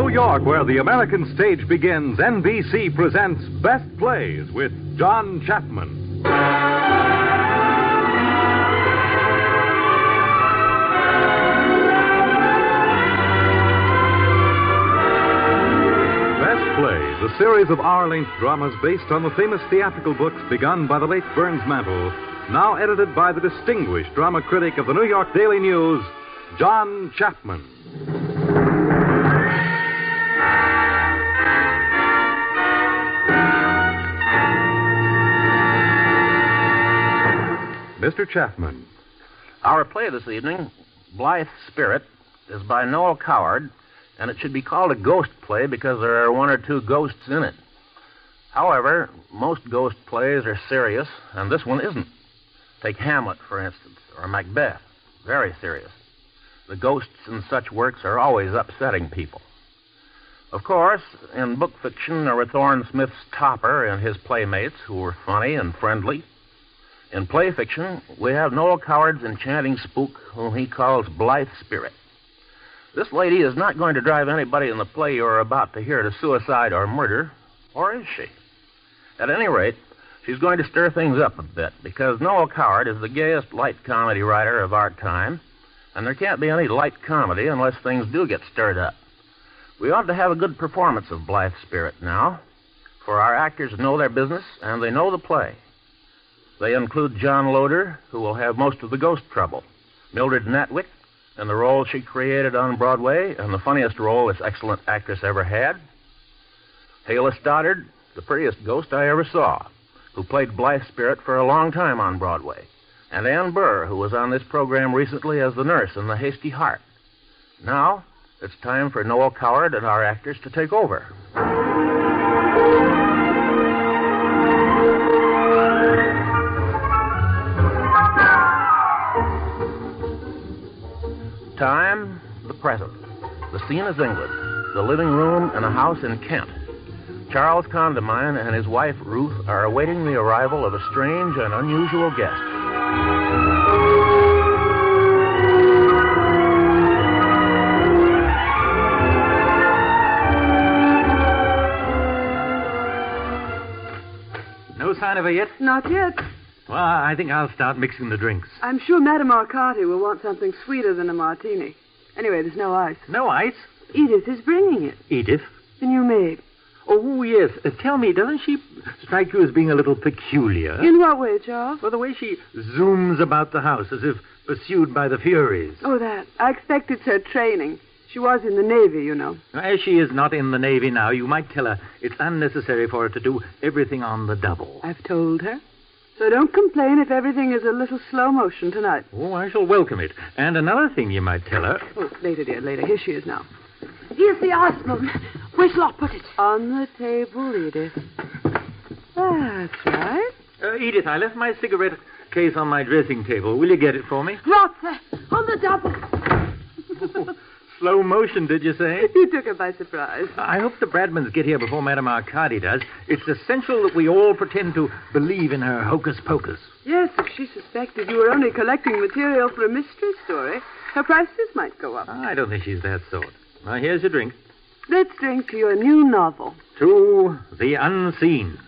New York, where the American stage begins, NBC presents Best Plays with John Chapman. Best Plays, a series of hour-length dramas based on the famous theatrical books begun by the late Burns Mantle, now edited by the distinguished drama critic of the New York Daily News, John Chapman. Mr. Chapman. Our play this evening, Blithe Spirit, is by Noel Coward, and it should be called a ghost play because there are one or two ghosts in it. However, most ghost plays are serious, and this one isn't. Take Hamlet, for instance, or Macbeth. Very serious. The ghosts in such works are always upsetting people. Of course, in book fiction, there were Thorne Smith's Topper and his playmates, who were funny and friendly. In play fiction, we have Noel Coward's enchanting spook, whom he calls Blithe Spirit. This lady is not going to drive anybody in the play you're about to hear to suicide or murder, or is she? At any rate, she's going to stir things up a bit, because Noel Coward is the gayest light comedy writer of our time, and there can't be any light comedy unless things do get stirred up. We ought to have a good performance of Blithe Spirit now, for our actors know their business and they know the play. They include John Loder, who will have most of the ghost trouble, Mildred Natwick, in the role she created on Broadway, and the funniest role this excellent actress ever had, Hayley Stoddard, the prettiest ghost I ever saw, who played Blithe Spirit for a long time on Broadway, and Ann Burr, who was on this program recently as the nurse in The Hasty Heart. Now, it's time for Noel Coward and our actors to take over. Time, the present. The scene is England, the living room in a house in Kent. Charles Condamine and his wife, Ruth, are awaiting the arrival of a strange and unusual guest. No sign of her yet? Not yet. Well, I think I'll start mixing the drinks. I'm sure Madame Arcati will want something sweeter than a martini. Anyway, there's no ice. No ice? Edith is bringing it. Edith? The new maid. Oh, yes. Tell me, doesn't she strike you as being a little peculiar? In what way, Charles? Well, the way she zooms about the house as if pursued by the Furies. Oh, that. I expect it's her training. She was in the Navy, you know. As she is not in the Navy now, you might tell her it's unnecessary for her to do everything on the double. I've told her. So don't complain if everything is a little slow motion tonight. Oh, I shall welcome it. And another thing you might tell her... Oh, later, dear, later. Here she is now. Here's the arsenal. Where shall I put it? On the table, Edith. That's right. Edith, I left my cigarette case on my dressing table. Will you get it for me? Right there, on the double. Slow motion, did you say? You took her by surprise. I hope the Bradmans get here before Madame Arcati does. It's essential that we all pretend to believe in her hocus-pocus. Yes, if she suspected you were only collecting material for a mystery story, her prices might go up. I don't think she's that sort. Now, here's your drink. Let's drink to your new novel. To the unseen.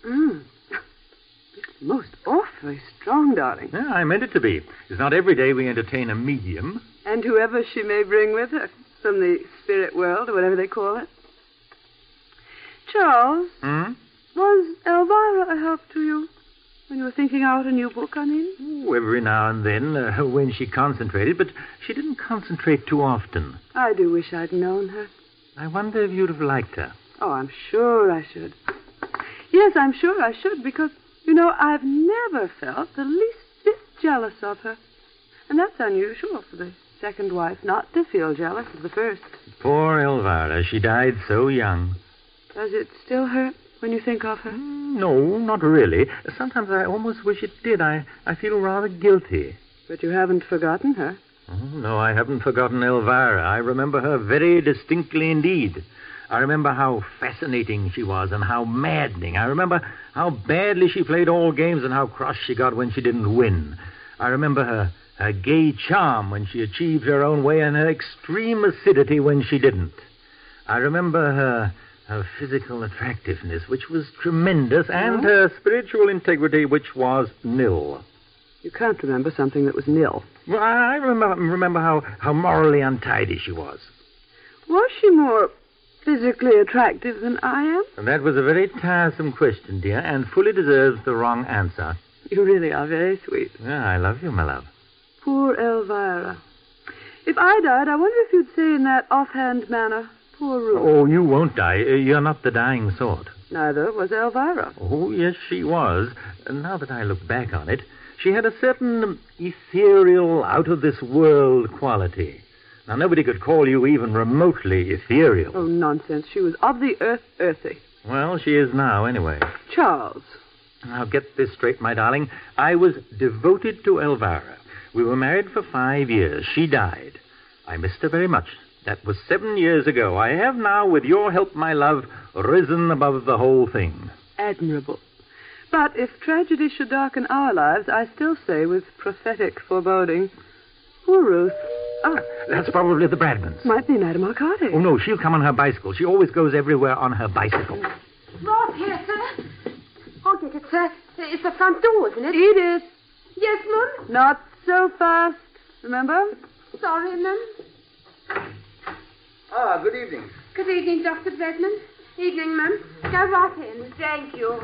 It's most awfully strong, darling. Yeah, I meant it to be. It's not every day we entertain a medium. And whoever she may bring with her from the spirit world, or whatever they call it. Charles, was Elvira a help to you? When you were thinking out a new book, I mean? Oh, every now and then, when she concentrated, but she didn't concentrate too often. I do wish I'd known her. I wonder if you'd have liked her. Oh, I'm sure I should. Yes, I'm sure I should, because, you know, I've never felt the least bit jealous of her. And that's unusual for the second wife not to feel jealous of the first. Poor Elvira, she died so young. Does it still hurt when you think of her? No, not really. Sometimes I almost wish it did. I feel rather guilty. But you haven't forgotten her. Oh, no, I haven't forgotten Elvira. I remember her very distinctly indeed. I remember how fascinating she was and how maddening. I remember how badly she played all games and how cross she got when she didn't win. I remember her her gay charm when she achieved her own way, and her extreme acidity when she didn't. I remember her physical attractiveness, which was tremendous, and her spiritual integrity, which was nil. You can't remember something that was nil. Well, I remember how morally untidy she was. Was she more physically attractive than I am? And that was a very tiresome question, dear, and fully deserves the wrong answer. You really are very sweet. Yeah, I love you, my love. Poor Elvira. If I died, I wonder if you'd say in that offhand manner, poor Ruth. Oh, you won't die. You're not the dying sort. Neither was Elvira. Oh, yes, she was. And now that I look back on it, she had a certain ethereal, out-of-this-world quality. Now, nobody could call you even remotely ethereal. Oh, nonsense. She was of the earth, earthy. Well, she is now, anyway. Charles. Now, get this straight, my darling. I was devoted to Elvira. We were married for 5 years. She died. I missed her very much. That was 7 years ago. I have now, with your help, my love, risen above the whole thing. Admirable. But if tragedy should darken our lives, I still say with prophetic foreboding, poor Ruth. Ah, that's probably the Bradmans. Might be Madame Arcati. Oh, no, she'll come on her bicycle. She always goes everywhere on her bicycle. Ross here, sir. Oh, get it, sir. It's the front door, isn't it? Edith. Yes, ma'am. Not so fast. Remember? Sorry, ma'am. Ah, good evening. Good evening, Dr. Bradman. Evening, ma'am. Go right in. Thank you.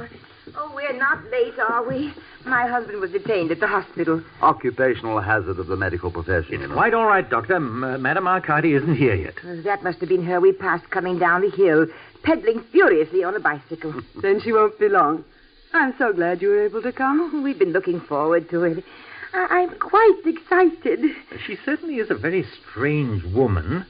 Oh, we're not late, are we? My husband was detained at the hospital. Occupational hazard of the medical profession. It's quite all right, Doctor. Madame Arcati isn't here yet. That must have been her we passed coming down the hill, pedaling furiously on a bicycle. Then she won't be long. I'm so glad you were able to come. We've been looking forward to it. I'm quite excited. She certainly is a very strange woman.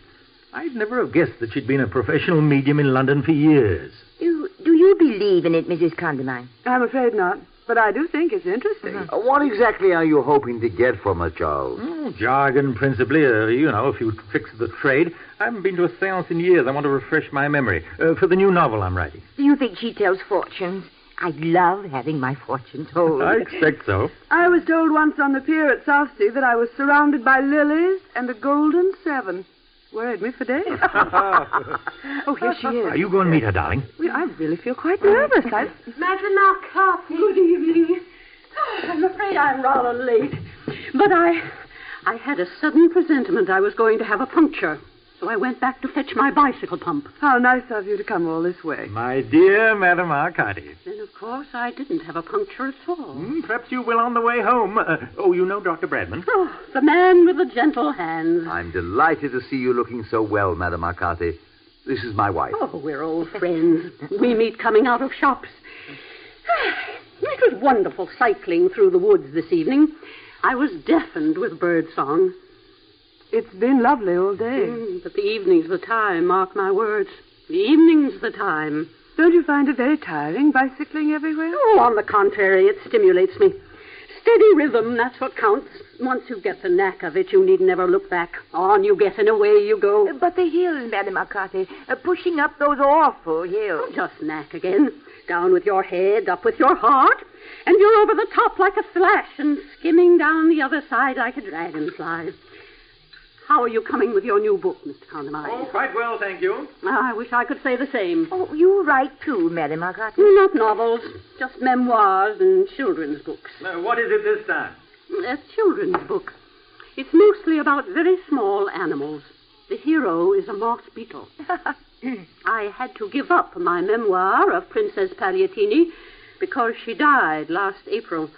I'd never have guessed that she'd been a professional medium in London for years. Do you believe in it, Mrs. Condamine? I'm afraid not, but I do think it's interesting. What exactly are you hoping to get from her, Charles? Jargon, principally. A few tricks of the trade. I haven't been to a seance in years. I want to refresh my memory for the new novel I'm writing. Do you think she tells fortunes? I love having my fortune told. I expect so. I was told once on the pier at Southsea that I was surrounded by lilies and a golden seven. Worried me for days. Oh, here she is. Are you going to meet her, darling? Well, I really feel quite nervous. Madame Arcati. Good evening. Oh, I'm afraid I'm rather late. But I had a sudden presentiment I was going to have a puncture. So I went back to fetch my bicycle pump. How nice of you to come all this way. My dear Madame Arcati. Then, of course, I didn't have a puncture at all. Perhaps you will on the way home. You know Dr. Bradman? Oh, the man with the gentle hands. I'm delighted to see you looking so well, Madame Arcati. This is my wife. Oh, we're old friends. We meet coming out of shops. It was wonderful cycling through the woods this evening. I was deafened with bird song. It's been lovely all day. But the evening's the time, mark my words. The evening's the time. Don't you find it very tiring, bicycling everywhere? Oh, on the contrary, it stimulates me. Steady rhythm, that's what counts. Once you get the knack of it, you need never look back. On you get and away you go. But the hills, Madame Arcati, pushing up those awful hills. Oh, just knack again. Down with your head, up with your heart. And you're over the top like a flash and skimming down the other side like a dragonfly. How are you coming with your new book, Mr. Condamine? Oh, quite well, thank you. I wish I could say the same. Oh, you write too, Madame Arcati? Not novels, just memoirs and children's books. What is it this time? A children's book. It's mostly about very small animals. The hero is a moth beetle. I had to give up my memoir of Princess Pagliatini because she died last April.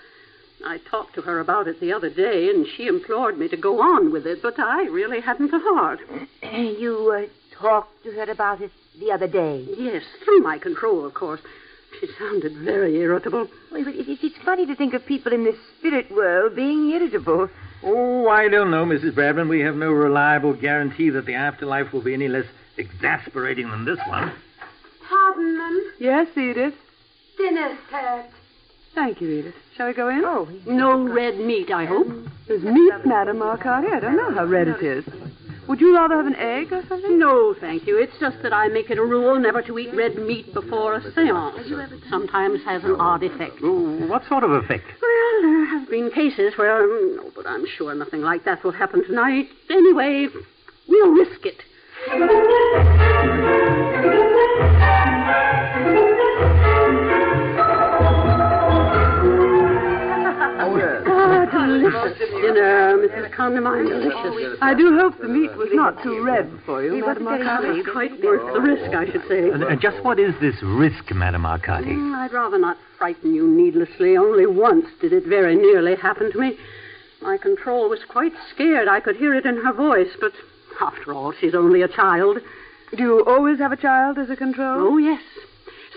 I talked to her about it the other day, and she implored me to go on with it, but I really hadn't the heart. You talked to her about it the other day? Yes, through my control, of course. She sounded very irritable. Well, it's funny to think of people in the spirit world being irritable. Oh, I don't know, Mrs. Bradman. We have no reliable guarantee that the afterlife will be any less exasperating than this one. Pardon, ma'am. Yes, Edith. Dinner's served. Thank you, Edith. Shall we go in? No red meat, I hope. There's meat, Madame Arcati. I don't know how red it is. Would you rather have an egg or something? No, thank you. It's just that I make it a rule never to eat red meat before a seance. It sometimes has an odd effect. What sort of effect? Well, there have been cases where... No, but I'm sure nothing like that will happen tonight. Anyway, we'll risk it. Delicious dinner, Mrs. Condamine. Delicious. I do hope the meat was not too red for you, Madame It's Arcati. quite worth the risk, I should say. Just what is this risk, Madame Arcati? I'd rather not frighten you needlessly. Only once did it very nearly happen to me. My control was quite scared. I could hear it in her voice, but after all, she's only a child. Do you always have a child as a control? Oh, yes.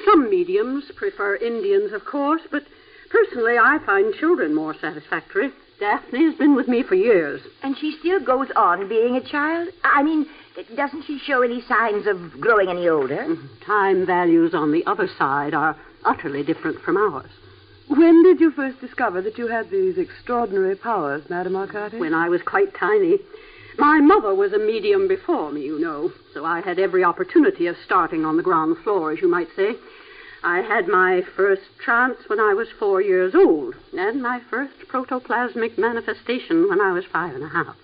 Some mediums prefer Indians, of course, but personally, I find children more satisfactory. Daphne has been with me for years. And she still goes on being a child? I mean, doesn't she show any signs of growing any older? Time values on the other side are utterly different from ours. When did you first discover that you had these extraordinary powers, Madame Arcati? When I was quite tiny. My mother was a medium before me, you know, so I had every opportunity of starting on the ground floor, as you might say. I had my first trance when I was 4 years old, and my first protoplasmic manifestation when I was 5 1/2.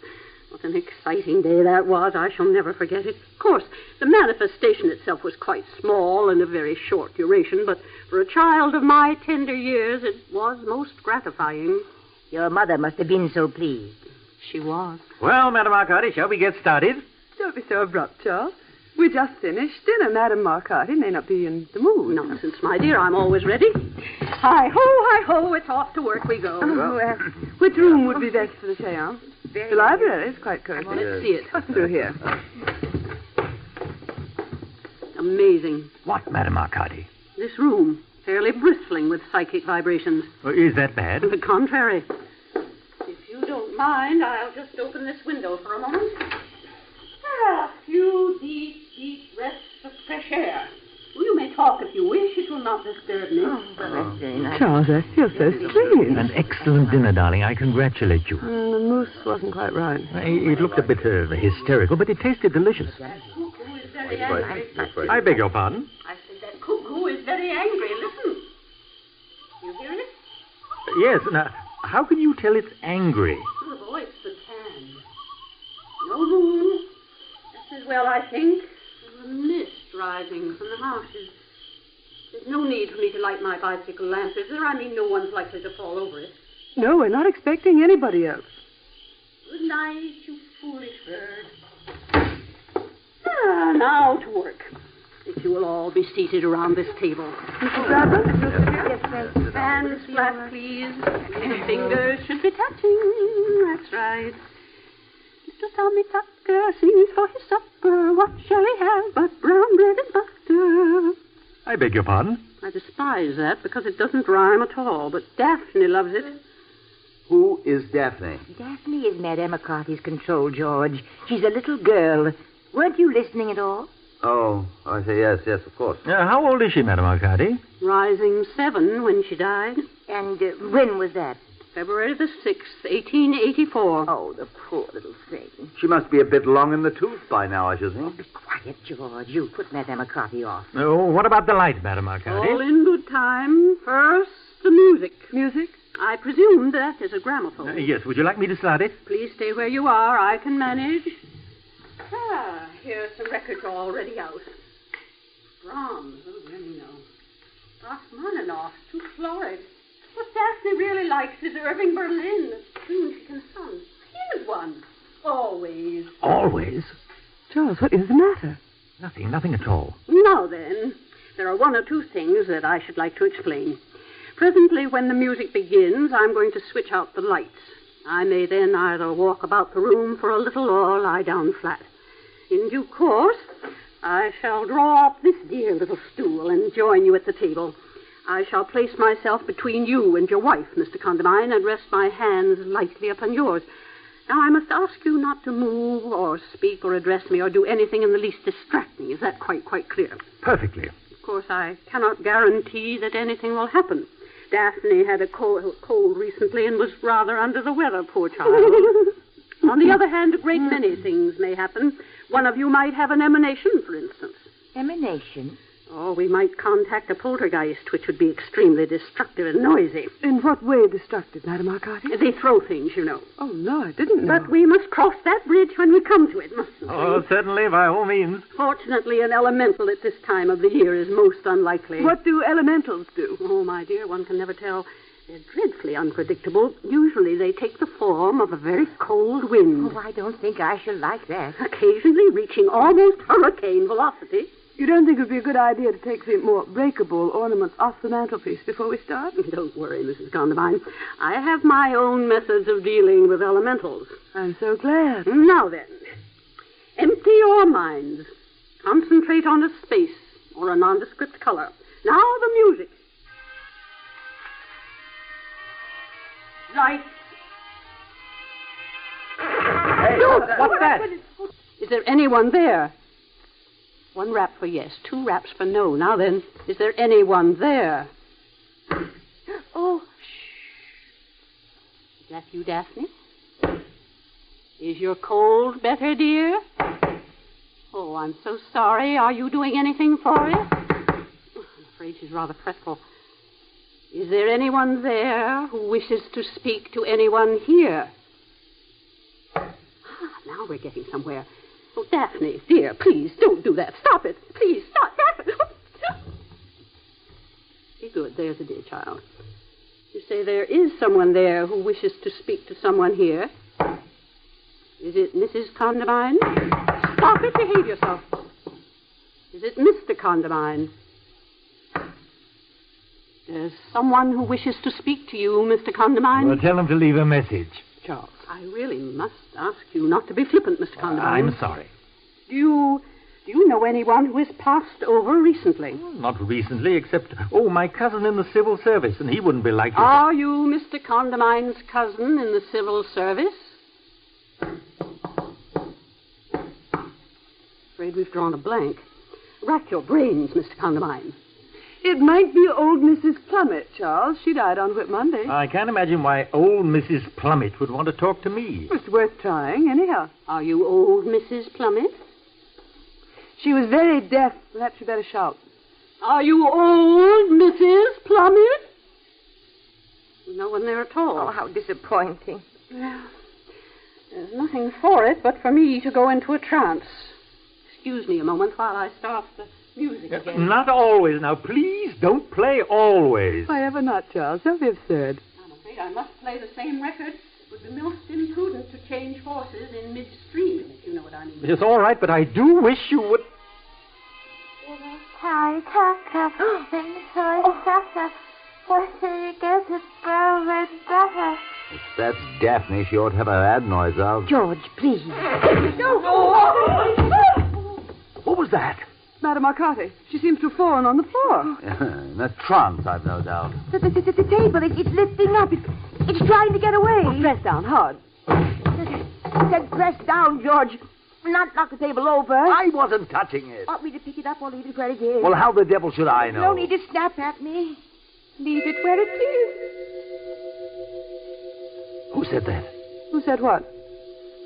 What an exciting day that was. I shall never forget it. Of course, the manifestation itself was quite small and of very short duration, but for a child of my tender years, it was most gratifying. Your mother must have been so pleased. She was. Well, Madame Arcati, shall we get started? Don't be so abrupt, Charles. We just finished dinner. Madame Arcati may not be in the mood. Nonsense, my dear. I'm always ready. Hi-ho, it's off to work we go. Which room would be best for the seance? The library is quite cozy. Well, let's see it. Through here. Amazing. What, Madame Arcati? This room, fairly bristling with psychic vibrations. Is that bad? To the contrary. If you don't mind, I'll just open this window for a moment. A few deep breaths of fresh air. Well, you may talk if you wish. It will not disturb me. That's very nice. Charles, I feel so strange. An excellent dinner, darling. I congratulate you. The mousse wasn't quite right. It looked a bit hysterical, but it tasted delicious. That cuckoo is very angry. I beg your pardon? I said that cuckoo is very angry. Listen. You hear it? Yes. Now, how can you tell it's angry? Oh, it's the tan. No moon. Just as well, I think. There's a mist rising from the marshes. There's no need for me to light my bicycle lamp, is there? I mean, no one's likely to fall over it. No, we're not expecting anybody else. Good night, you foolish bird. Now to work. If you will all be seated around this table. Mrs. Bradford? Hands flat, please. Fingers should be touching. That's right. Mr. Tommy Tucker sings for his supper. What shall he have but brown bread and butter? I beg your pardon? I despise that because it doesn't rhyme at all, but Daphne loves it. Who is Daphne? Daphne is Madame Arcati's control, George. She's a little girl. Weren't you listening at all? Oh, I say yes, of course. How old is she, Madame Arcati? Rising 7 when she died. And when was that? February the 6th, 1884. Oh, the poor little thing. She must be a bit long in the tooth by now, I should think. Be quiet, George. You put Madame Arcati off. What about the light, Madame Arcati? All in good time. First, the music. Music? I presume that is a gramophone. Yes, would you like me to start it? Please stay where you are. I can manage. Here's some records already out. Brahms, oh, really no. Rachmaninoff, too florid. What Daphne really likes is Irving Berlin, the tune she can sing. Here's one. Always. Always? Charles, what is the matter? Nothing at all. Now then, there are one or two things that I should like to explain. Presently, when the music begins, I'm going to switch out the lights. I may then either walk about the room for a little or lie down flat. In due course, I shall draw up this dear little stool and join you at the table. I shall place myself between you and your wife, Mr. Condamine, and rest my hands lightly upon yours. Now, I must ask you not to move or speak or address me or do anything in the least distract me. Is that quite clear? Perfectly. Of course, I cannot guarantee that anything will happen. Daphne had a cold recently and was rather under the weather, poor child. On the other other hand, a great many things may happen. One of you might have an emanation, for instance. Emanation? Oh, we might contact a poltergeist, which would be extremely destructive and noisy. In what way destructive, Madame Arcati? They throw things, you know. Oh, no, I didn't know. But we must cross that bridge when we come to it, mustn't we? Oh, certainly, by all means. Fortunately, an elemental at this time of the year is most unlikely. What do elementals do? Oh, my dear, one can never tell. They're dreadfully unpredictable. Usually they take the form of a very cold wind. Oh, I don't think I shall like that. Occasionally reaching almost hurricane velocity. You don't think it would be a good idea to take the more breakable ornaments off the mantelpiece before we start? Don't worry, Mrs. Condamine. I have my own methods of dealing with elementals. I'm so glad. Now then, empty your minds. Concentrate on a space or a nondescript color. Now the music. Lights. Hey, what's that? Is there anyone there? 1 rap for yes, 2 raps for no. Now then, is there anyone there? Oh, Is that you, Daphne? Is your cold better, dear? Oh, I'm so sorry. Are you doing anything for it? I'm afraid she's rather fretful. Is there anyone there who wishes to speak to anyone here? Now we're getting somewhere. Oh, Daphne, dear, please don't do that. Stop it. Please, stop. Daphne. Be good. There's a dear child. You say there is someone there who wishes to speak to someone here. Is it Mrs. Condamine? Stop it. Behave yourself. Is it Mr. Condamine? There's someone who wishes to speak to you, Mr. Condamine. Well, tell him to leave a message. Charles, I really must ask you not to be flippant, Mr. Condamine. I'm sorry. Do you know anyone who has passed over recently? Not recently, except, my cousin in the civil service, and he wouldn't be likely to... Are you Mr. Condamine's cousin in the civil service? Afraid we've drawn a blank. Rack your brains, Mr. Condamine. It might be old Mrs. Plummet, Charles. She died on Whit Monday. I can't imagine why old Mrs. Plummet would want to talk to me. It's worth trying, anyhow. Are you old Mrs. Plummet? She was very deaf. Perhaps you better shout. Are you old Mrs. Plummet? No one there at all. Oh, how disappointing. Well, there's nothing for it but for me to go into a trance. Excuse me a moment while I start the music again. Not always. Now, please don't play always. Why ever not, Charles? Don't be absurd. I'm afraid I must play the same record. It would be most imprudent to change horses in midstream, if you know what I mean. It's all right, but I do wish you would... If that's Daphne, she ought to have her ad noise out. George, please. What was that? Madame Arcati. She seems to have fallen on the floor. In a trance, I've no doubt. The table, it's lifting up. It's trying to get away. Oh, press down hard. Then press down, George. Not knock the table over. I wasn't touching it. Want me to pick it up or leave it where it is? Well, how the devil should I know? No need to snap at me. Leave it where it is. Who said that? Who said what?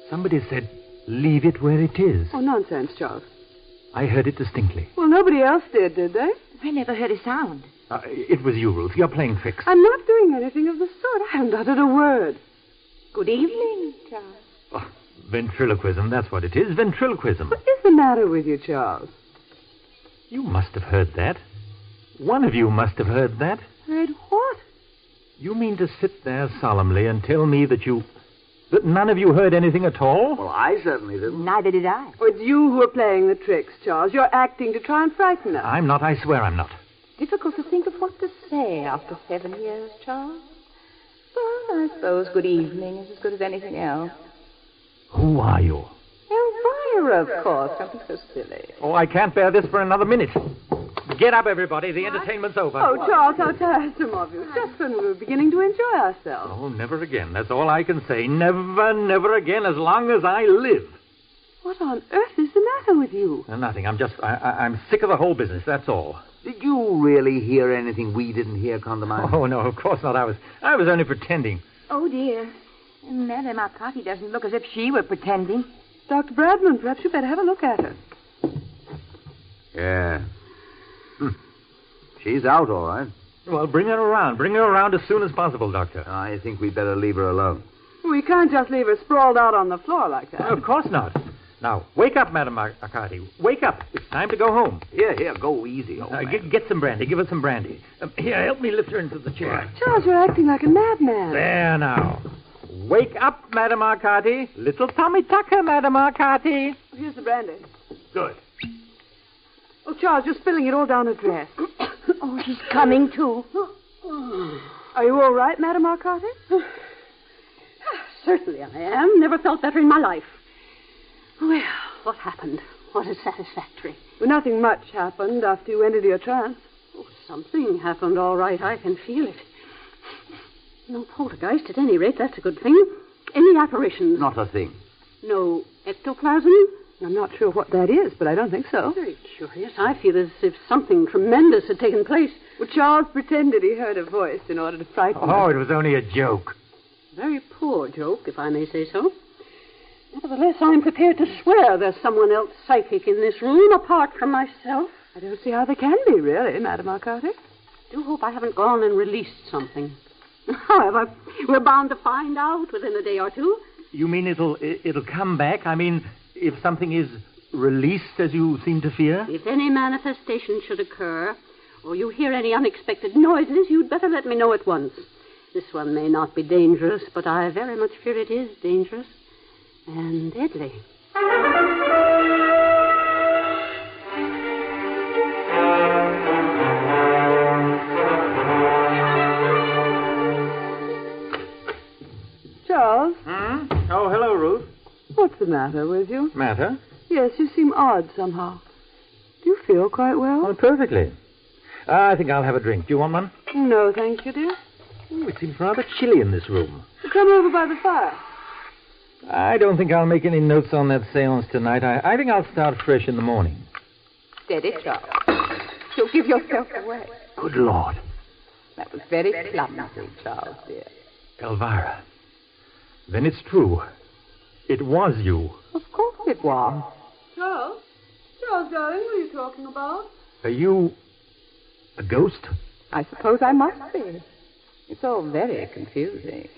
Somebody said, leave it where it is. Oh, nonsense, Charles. I heard it distinctly. Well, nobody else did they? I never heard a sound. It was you, Ruth. You're playing tricks. I'm not doing anything of the sort. I haven't uttered a word. Good evening, Charles. Oh, ventriloquism, that's what it is. Ventriloquism. What is the matter with you, Charles? You must have heard that. One of you must have heard that. Heard what? You mean to sit there solemnly and tell me that none of you heard anything at all? Well, I certainly didn't. Neither did I. Oh, it's you who are playing the tricks, Charles. You're acting to try and frighten us. I'm not. I swear I'm not. Difficult to think of what to say after 7 years, Charles. Well, I suppose good evening is as good as anything else. Who are you? Elvira, of course. Don't be so silly. Oh, I can't bear this for another minute. Get up, everybody. The entertainment's over. Oh, Charles, how tiresome of you. Just when we were beginning to enjoy ourselves. Oh, never again. That's all I can say. Never, never again as long as I live. What on earth is the matter with you? Nothing. I'm sick of the whole business. That's all. Did you really hear anything we didn't hear, Condamine? Oh, no, of course not. I was only pretending. Oh, dear. Madame Arcati doesn't look as if she were pretending. Dr. Bradman, perhaps you better have a look at her. Yeah. She's out, all right. Well, bring her around. Bring her around as soon as possible, Doctor. I think we'd better leave her alone. We can't just leave her sprawled out on the floor like that. Of course not. Now, wake up, Madame Arcati. Wake up. It's time to go home. Here, go easy, old man. Get some brandy. Give her some brandy. Here, help me lift her into the chair. Charles, you're acting like a madman. There now. Wake up, Madame Arcati. Little Tommy Tucker, Madame Arcati. Here's the brandy. Good. Oh, Charles, you're spilling it all down her dress. Oh, he's coming, too. Are you all right, Madame Arcati? Certainly I am. Never felt better in my life. Well, what happened? What is satisfactory? Well, nothing much happened after you ended your trance. Oh, something happened, all right. I can feel it. No poltergeist, at any rate. That's a good thing. Any apparitions? Not a thing. No ectoplasm? I'm not sure what that is, but I don't think so. Very curious. I feel as if something tremendous had taken place. Well, Charles pretended he heard a voice in order to frighten her. Oh, it was only a joke. Very poor joke, if I may say so. Nevertheless, I'm prepared to swear there's someone else psychic in this room apart from myself. I don't see how there can be, really, Madame Arcati. I do hope I haven't gone and released something. However, we're bound to find out within a day or two. You mean it'll come back? I mean, if something is released, as you seem to fear? If any manifestation should occur, or you hear any unexpected noises, you'd better let me know at once. This one may not be dangerous, but I very much fear it is dangerous and deadly. Charles? Oh, hello, Ruth. What's the matter with you? Matter? Yes, you seem odd somehow. Do you feel quite well? Oh, perfectly. I think I'll have a drink. Do you want one? No, thank you, dear. Oh, it seems rather chilly in this room. Come over by the fire. I don't think I'll make any notes on that seance tonight. I think I'll start fresh in the morning. Steady, Charles. You'll give yourself away. Good Lord. That was very clumsy, Charles, dear. Elvira. Then it's true. It was you. Of course it was. Charles? Charles, darling, what are you talking about? Are you a ghost? I suppose I must be. It's all very confusing.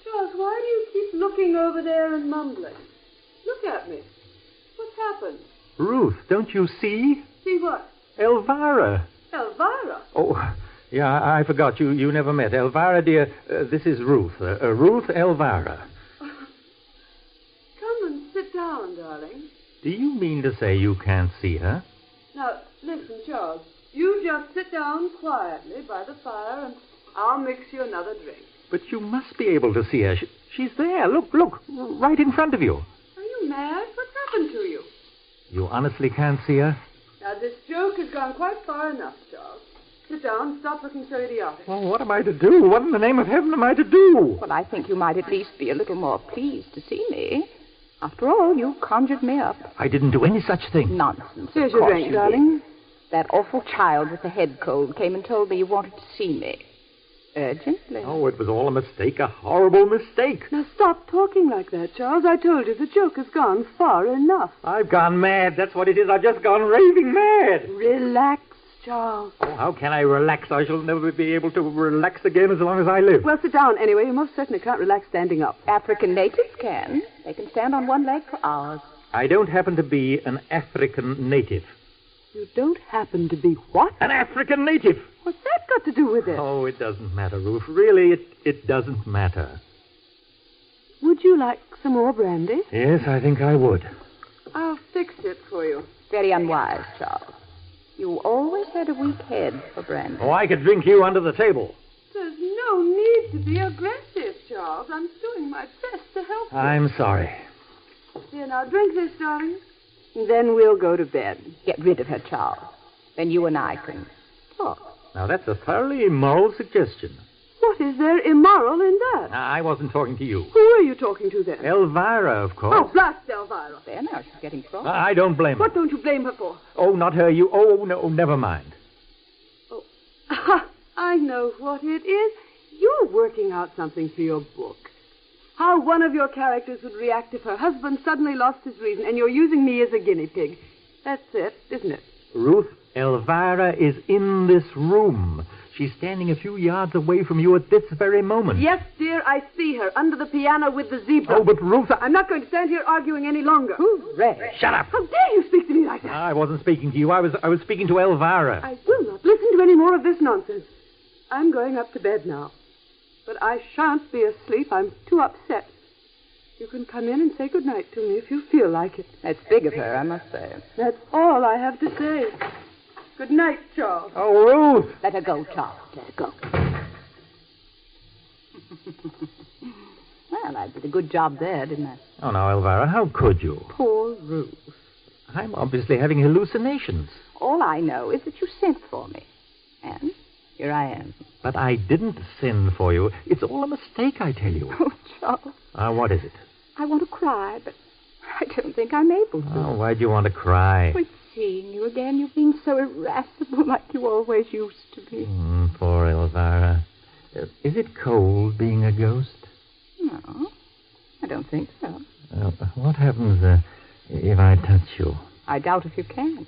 Charles, why do you keep looking over there and mumbling? Look at me. What's happened? Ruth, don't you see? See what? Elvira. Elvira? Oh, yeah, I forgot. You never met. Elvira, dear, this is Ruth. Ruth Elvira. Come and sit down, darling. Do you mean to say you can't see her? Now, listen, Charles. You just sit down quietly by the fire and I'll mix you another drink. But you must be able to see her. She's there. Look, right in front of you. Are you mad? What's happened to you? You honestly can't see her? Now, this joke has gone quite far enough, Charles. Sit down. Stop looking so idiotic. Well, what am I to do? What in the name of heaven am I to do? Well, I think you might at least be a little more pleased to see me. After all, you conjured me up. I didn't do any such thing. Nonsense. Here's of your course drink, you darling. did. That awful child with the head cold came and told me you wanted to see me. Urgently. Oh, it was all a mistake, a horrible mistake. Now, stop talking like that, Charles. I told you the joke has gone far enough. I've gone mad. That's what it is. I've just gone raving mad. Relax, Charles. Oh, how can I relax? I shall never be able to relax again as long as I live. Well, sit down anyway. You most certainly can't relax standing up. African natives can. They can stand on one leg for hours. I don't happen to be an African native. You don't happen to be what? An African native. What's that got to do with it? Oh, it doesn't matter, Ruth. Really, it doesn't matter. Would you like some more brandy? Yes, I think I would. I'll fix it for you. Very unwise, Charles. You always had a weak head for brandy. Oh, I could drink you under the table. There's no need to be aggressive, Charles. I'm doing my best to help you. I'm sorry. Here, now, drink this, darling. And then we'll go to bed. Get rid of her, Charles. Then you and I can talk. Now, that's a thoroughly immoral suggestion. What is there immoral in that? I wasn't talking to you. Who are you talking to then? Elvira, of course. Oh, blast Elvira. There now, she's getting cross. I don't blame her. What don't you blame her for? Oh, not her. You. Oh, no, never mind. Oh, I know what it is. You're working out something for your book. How one of your characters would react if her husband suddenly lost his reason and you're using me as a guinea pig. That's it, isn't it? Ruth, Elvira is in this room. She's standing a few yards away from you at this very moment. Yes, dear, I see her under the piano with the zebra. Oh, but Ruth... I'm not going to stand here arguing any longer. Hooray. Shut up. How dare you speak to me like that? I wasn't speaking to you. I was speaking to Elvira. I will not listen to any more of this nonsense. I'm going up to bed now. But I shan't be asleep. I'm too upset. You can come in and say goodnight to me if you feel like it. That's big of her, I must say. That's all I have to say. Good night, Charles. Oh, Ruth! Let her go, Charles. Let her go. Well, I did a good job there, didn't I? Oh, now, Elvira, how could you? Poor Ruth. I'm obviously having hallucinations. All I know is that you sent for me. And here I am. But I didn't send for you. It's all a mistake, I tell you. Oh, Charles. What is it? I want to cry, but I don't think I'm able to. Oh, why'd you want to cry? With seeing you again, you being so irascible like you always used to be. Poor Elvira. Is it cold being a ghost? No, I don't think so. What happens if I touch you? I doubt if you can.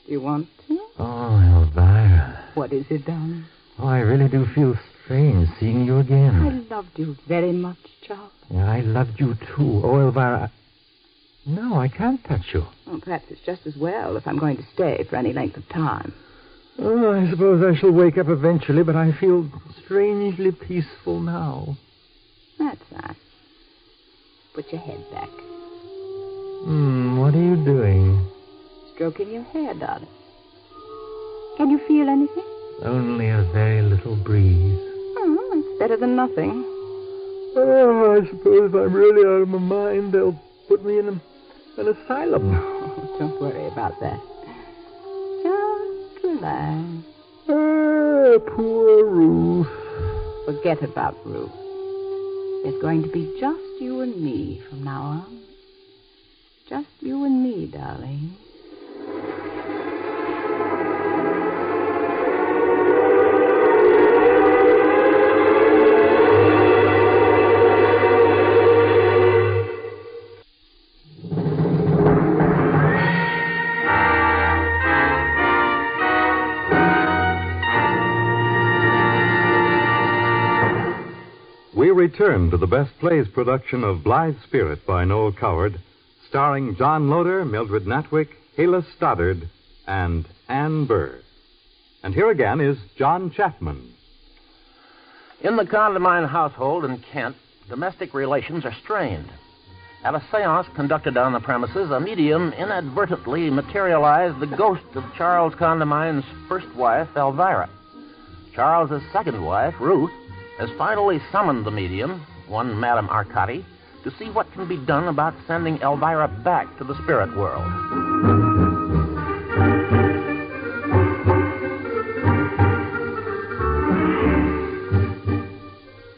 Do you want to? Oh, Elvira. What is it, darling? Oh, I really do feel strange seeing you again. I loved you very much, Charles. Yeah, I loved you too. Oh, Elvira. No, I can't touch you. Well, perhaps it's just as well if I'm going to stay for any length of time. Oh, I suppose I shall wake up eventually, but I feel strangely peaceful now. That's nice. Put your head back. What are you doing? Stroking your hair, darling. Can you feel anything? Only a very little breeze. Oh, it's better than nothing. Oh, I suppose if I'm really out of my mind, they'll put me in an asylum. Oh, don't worry about that. Just relax. Poor Ruth. Forget about Ruth. It's going to be just you and me from now on. Just you and me, darling. We return to the Best Plays production of Blithe Spirit by Noel Coward, starring John Loder, Mildred Natwick, Halis Stoddard, and Ann Burr. And here again is John Chapman. In the Condamine household in Kent, domestic relations are strained. At a seance conducted on the premises, a medium inadvertently materialized the ghost of Charles Condamine's first wife, Elvira. Charles's second wife, Ruth, has finally summoned the medium, one Madame Arcati, to see what can be done about sending Elvira back to the spirit world.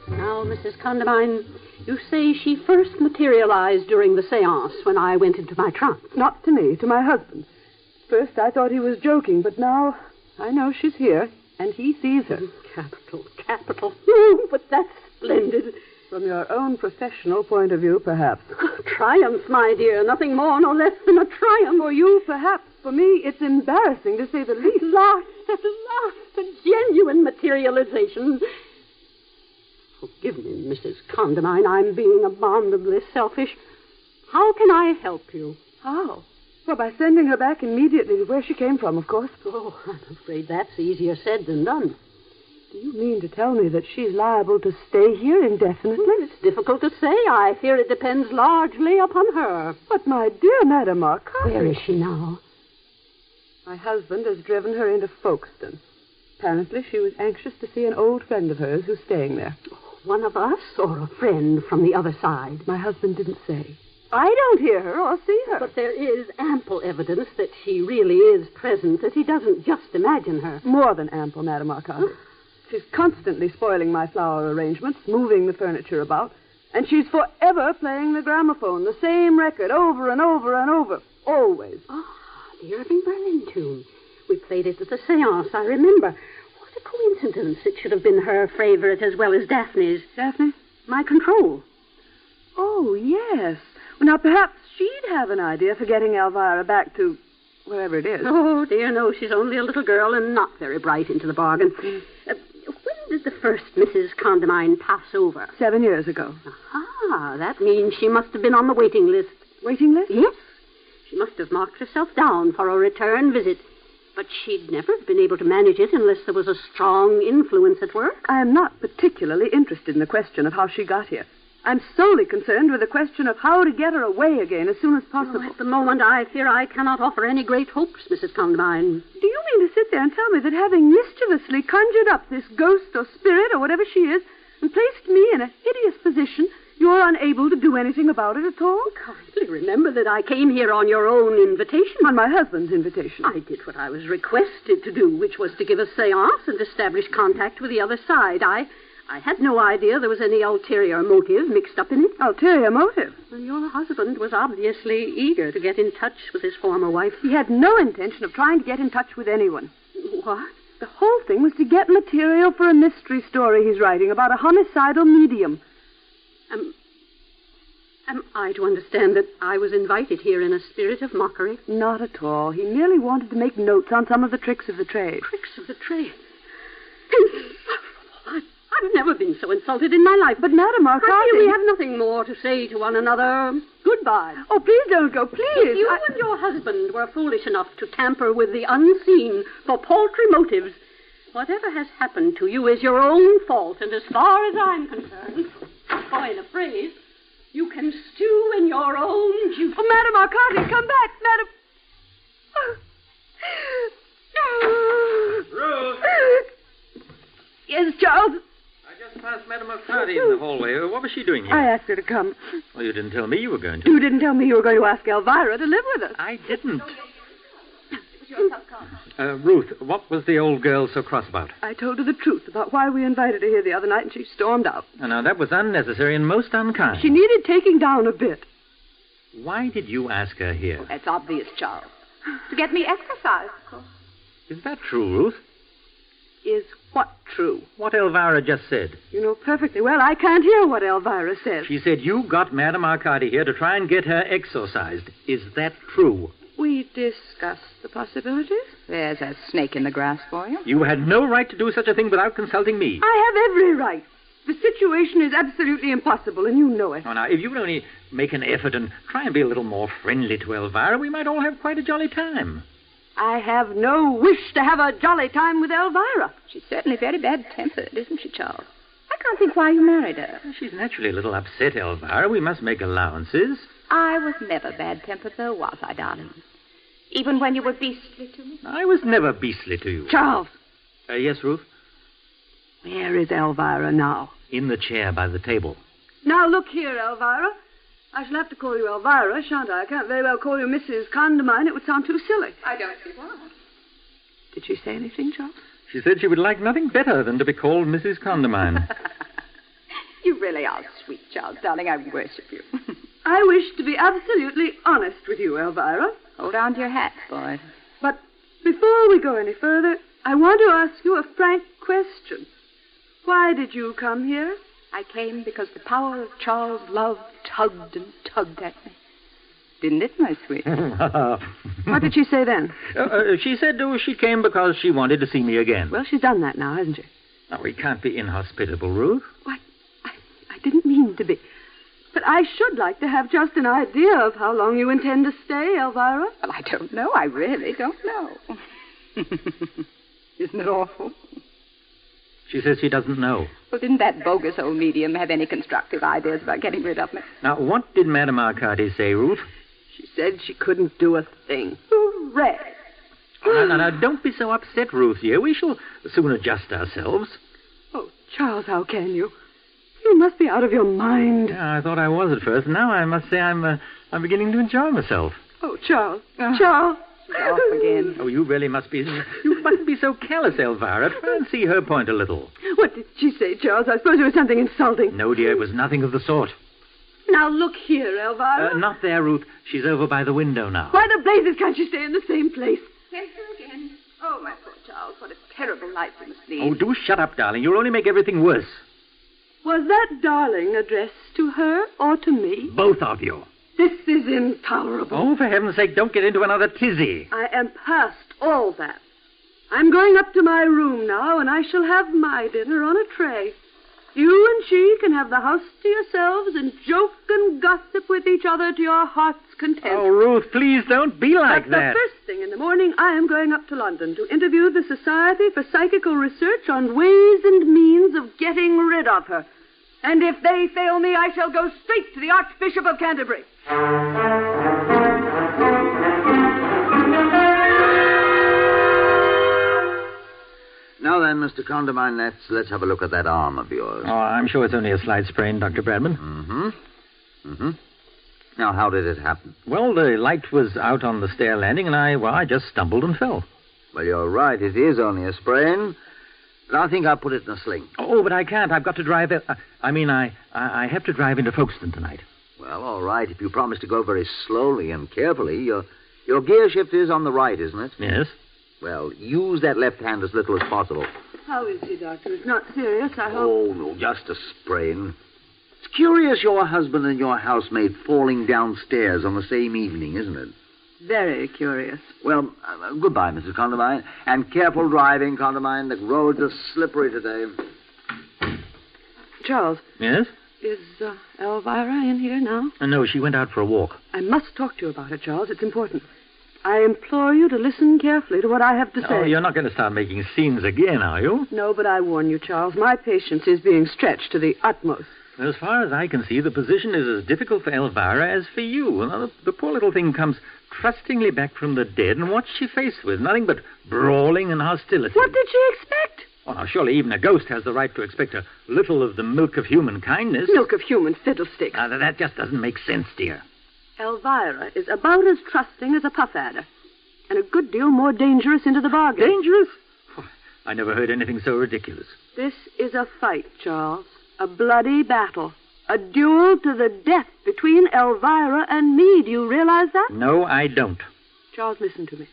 Now, Mrs. Condamine, you say she first materialized during the seance when I went into my trance. Not to me, to my husband. First, I thought he was joking, but now I know she's here, and he sees her. Capital. Oh, but that's splendid. From your own professional point of view, perhaps. Triumph, my dear. Nothing more nor less than a triumph. For you, perhaps. For me, it's embarrassing, to say the least. At last, a genuine materialization. Forgive me, Mrs. Condamine. I'm being abominably selfish. How can I help you? How? Well, by sending her back immediately to where she came from, of course. Oh, I'm afraid that's easier said than done. Do you mean to tell me that she's liable to stay here indefinitely? It's difficult to say. I fear it depends largely upon her. But, my dear Madame Arcati... Where is she now? My husband has driven her into Folkestone. Apparently, she was anxious to see an old friend of hers who's staying there. One of us or a friend from the other side? My husband didn't say. I don't hear her or see her. But there is ample evidence that she really is present, that he doesn't just imagine her. More than ample, Madame Arcati. She's constantly spoiling my flower arrangements, moving the furniture about, and she's forever playing the gramophone, the same record, over and over and over, always. The Irving Berlin tune. We played it at the seance, I remember. What a coincidence. It should have been her favorite as well as Daphne's. Daphne? my control. Oh, yes. Well, now, perhaps she'd have an idea for getting Elvira back to wherever it is. Oh, dear, no, she's only a little girl and not very bright into the bargain. When did the first Mrs. Condamine pass over? 7 years ago. Aha, that means she must have been on the waiting list. Waiting list? Yes. She must have marked herself down for a return visit. But she'd never have been able to manage it unless there was a strong influence at work. I am not particularly interested in the question of how she got here. I'm solely concerned with the question of how to get her away again as soon as possible. At the moment, I fear I cannot offer any great hopes, Mrs. Condamine. Do you mean to sit there and tell me that having mischievously conjured up this ghost or spirit or whatever she is and placed me in a hideous position, you're unable to do anything about it at all? Kindly remember that I came here on your own invitation. On my husband's invitation. I did what I was requested to do, which was to give a seance and establish contact with the other side. I had no idea there was any ulterior motive mixed up in it. Ulterior motive? Well, your husband was obviously eager to get in touch with his former wife. He had no intention of trying to get in touch with anyone. What? The whole thing was to get material for a mystery story he's writing about a homicidal medium. Am I to understand that I was invited here in a spirit of mockery? Not at all. He merely wanted to make notes on some of the tricks of the trade. Tricks of the trade? I've never been so insulted in my life. But, Madam Arcati... I feel we have nothing more to say to one another. Goodbye. Oh, please don't go, please. If you and your husband were foolish enough to tamper with the unseen for paltry motives, whatever has happened to you is your own fault, and as far as I'm concerned, to coin a phrase, you can stew in your own juice. Oh, Madam Arcati, come back, Madam... Ruth! Yes, Charles? I just passed Madame Arcati in the hallway. What was she doing here? I asked her to come. Well, you didn't tell me you were going to. You didn't tell me you were going to ask Elvira to live with us. I didn't. Ruth, what was the old girl so cross about? I told her the truth about why we invited her here the other night, and she stormed out. Now, that was unnecessary and most unkind. She needed taking down a bit. Why did you ask her here? That's obvious, Charles. To get me exercise, of course. Is that true, Ruth? Is what true? What Elvira just said. You know perfectly well I can't hear what Elvira says. She said you got Madame Arcati here to try and get her exorcised. Is that true? We discussed the possibilities. There's a snake in the grass for you. You had no right to do such a thing without consulting me. I have every right. The situation is absolutely impossible, and you know it. Oh, now, if you would only make an effort and try and be a little more friendly to Elvira, we might all have quite a jolly time. I have no wish to have a jolly time with Elvira. She's certainly very bad-tempered, isn't she, Charles? I can't think why you married her. She's naturally a little upset, Elvira. We must make allowances. I was never bad-tempered, though, was I, darling? Even when you were beastly to me? I was never beastly to you. Charles. Yes, Ruth? Where is Elvira now? In the chair by the table. Now, look here, Elvira. I shall have to call you Elvira, shan't I? I can't very well call you Mrs. Condamine. It would sound too silly. I don't see why. Did she say anything, Charles? She said she would like nothing better than to be called Mrs. Condamine. You really are sweet, Charles, darling. I worship you. I wish to be absolutely honest with you, Elvira. Hold on to your hat, boy. But before we go any further, I want to ask you a frank question. Why did you come here? I came because the power of Charles' love tugged and tugged at me. Didn't it, my sweet? What did she say then? She said she came because she wanted to see me again. Well, she's done that now, hasn't she? Now, we can't be inhospitable, Ruth. Why, I didn't mean to be. But I should like to have just an idea of how long you intend to stay, Elvira. Well, I don't know. I really don't know. Isn't it awful? She says she doesn't know. Well, didn't that bogus old medium have any constructive ideas about getting rid of me? Now, what did Madame Arcati say, Ruth? She said she couldn't do a thing. Hooray! Oh, now, don't be so upset, Ruth, dear. We shall soon adjust ourselves. Oh, Charles, how can you? You must be out of your mind. Yeah, I thought I was at first. Now I must say I'm beginning to enjoy myself. Oh, Charles. Charles. She's off again. Oh, you really must be... You mustn't be so callous, Elvira. Try and see her point a little. What did she say, Charles? I suppose it was something insulting. No, dear, it was nothing of the sort. Now, look here, Elvira. Not there, Ruth. She's over by the window now. Why the blazes can't she stay in the same place? Here's her again. Oh, my poor Charles, what a terrible life you must lead. Oh, do shut up, darling. You'll only make everything worse. Was that darling addressed to her or to me? Both of you. This is intolerable. Oh, for heaven's sake, don't get into another tizzy. I am past all that. I'm going up to my room now, and I shall have my dinner on a tray. You and she can have the house to yourselves and joke and gossip with each other to your heart's content. Oh, Ruth, please don't be like but that. The first thing in the morning, I am going up to London to interview the Society for Psychical Research on ways and means of getting rid of her. And if they fail me, I shall go straight to the Archbishop of Canterbury. Now then, Mr. Condamine, let's have a look at that arm of yours. Oh, I'm sure it's only a slight sprain, Dr. Bradman. Mm-hmm. Now, how did it happen? Well, the light was out on the stair landing, and I just stumbled and fell. Well, you're right. It is only a sprain. But I think I'll put it in a sling. Oh, but I can't. I've got to drive it. I have to drive into Folkestone tonight. Well, all right. If you promise to go very slowly and carefully, your gear shift is on the right, isn't it? Yes. Well, use that left hand as little as possible. How is he, Doctor? It's not serious, I hope. Oh, no, just a sprain. It's curious your husband and your housemaid falling downstairs on the same evening, isn't it? Very curious. Well, goodbye, Mrs. Condamine. And careful driving, Condamine. The roads are slippery today. Charles. Yes? Is Elvira in here now? No, she went out for a walk. I must talk to you about it, Charles. It's important. I implore you to listen carefully to what I have to say. Oh, you're not going to start making scenes again, are you? No, but I warn you, Charles. My patience is being stretched to the utmost. As far as I can see, the position is as difficult for Elvira as for you. Now, the poor little thing comes trustingly back from the dead, and what's she faced with? Nothing but brawling and hostility. What did she expect? Oh, now, surely even a ghost has the right to expect a little of the milk of human kindness. Milk of human fiddlesticks. Now, that just doesn't make sense, dear. Elvira is about as trusting as a puff adder, and a good deal more dangerous into the bargain. Dangerous? Oh, I never heard anything so ridiculous. This is a fight, Charles. A bloody battle. A duel to the death between Elvira and me. Do you realize that? No, I don't. Charles, listen to me.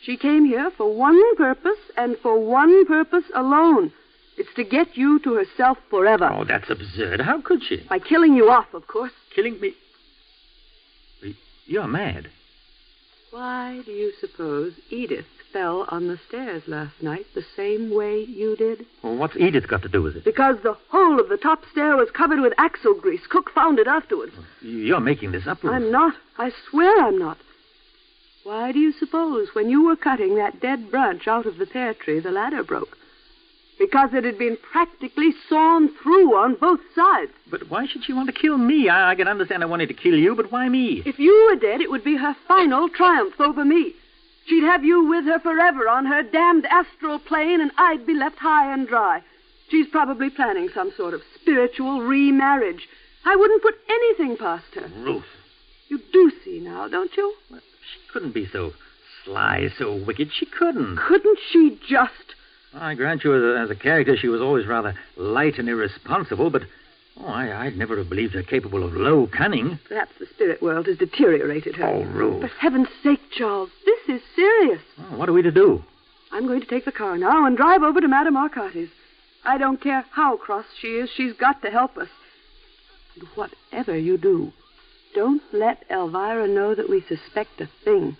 She came here for one purpose, and for one purpose alone. It's to get you to herself forever. Oh, that's absurd. How could she? By killing you off, of course. Killing me? You're mad. Why do you suppose Edith fell on the stairs last night the same way you did? Well, what's Edith got to do with it? Because the whole of the top stair was covered with axle grease. Cook found it afterwards. You're making this up, Ruth. I'm not. I swear I'm not. Why do you suppose when you were cutting that dead branch out of the pear tree, the ladder broke? Because it had been practically sawn through on both sides. But why should she want to kill me? I can understand her wanting to kill you, but why me? If you were dead, it would be her final triumph over me. She'd have you with her forever on her damned astral plane, and I'd be left high and dry. She's probably planning some sort of spiritual remarriage. I wouldn't put anything past her. Ruth. You do see now, don't you? Well, she couldn't be so sly, so wicked. She couldn't. Couldn't she just? I grant you, as a character, she was always rather light and irresponsible, but I'd never have believed her capable of low cunning. Perhaps the spirit world has deteriorated her. Oh, Ruth. For heaven's sake, Charles, this is serious. Oh, what are we to do? I'm going to take the car now and drive over to Madame Arcati's. I don't care how cross she is. She's got to help us. And whatever you do, don't let Elvira know that we suspect a thing.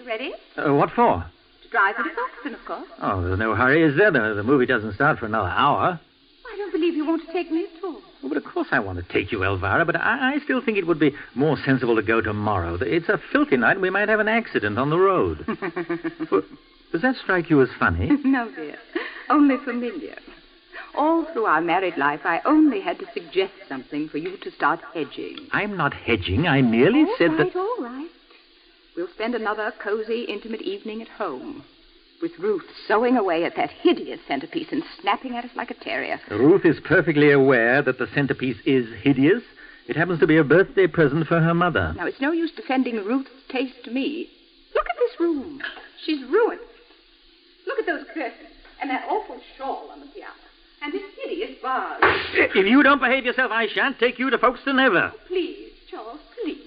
Ready? What for? To drive into Folkestone, of course. Oh, there's no hurry, is there? The movie doesn't start for another hour. I don't believe you want to take me at all. Oh, but of course I want to take you, Elvira, but I still think it would be more sensible to go tomorrow. It's a filthy night, and we might have an accident on the road. Well, does that strike you as funny? No, dear. Only familiar. All through our married life, I only had to suggest something for you to start hedging. I'm not hedging. I merely said that... All right. We'll spend another cozy, intimate evening at home, with Ruth sewing away at that hideous centerpiece and snapping at us like a terrier. Ruth is perfectly aware that the centerpiece is hideous. It happens to be a birthday present for her mother. Now, it's no use defending Ruth's taste to me. Look at this room. She's ruined. Look at those curtains and that awful shawl on the piano. And this hideous vase. If you don't behave yourself, I shan't take you to Folkestone ever. Oh, please, Charles, please.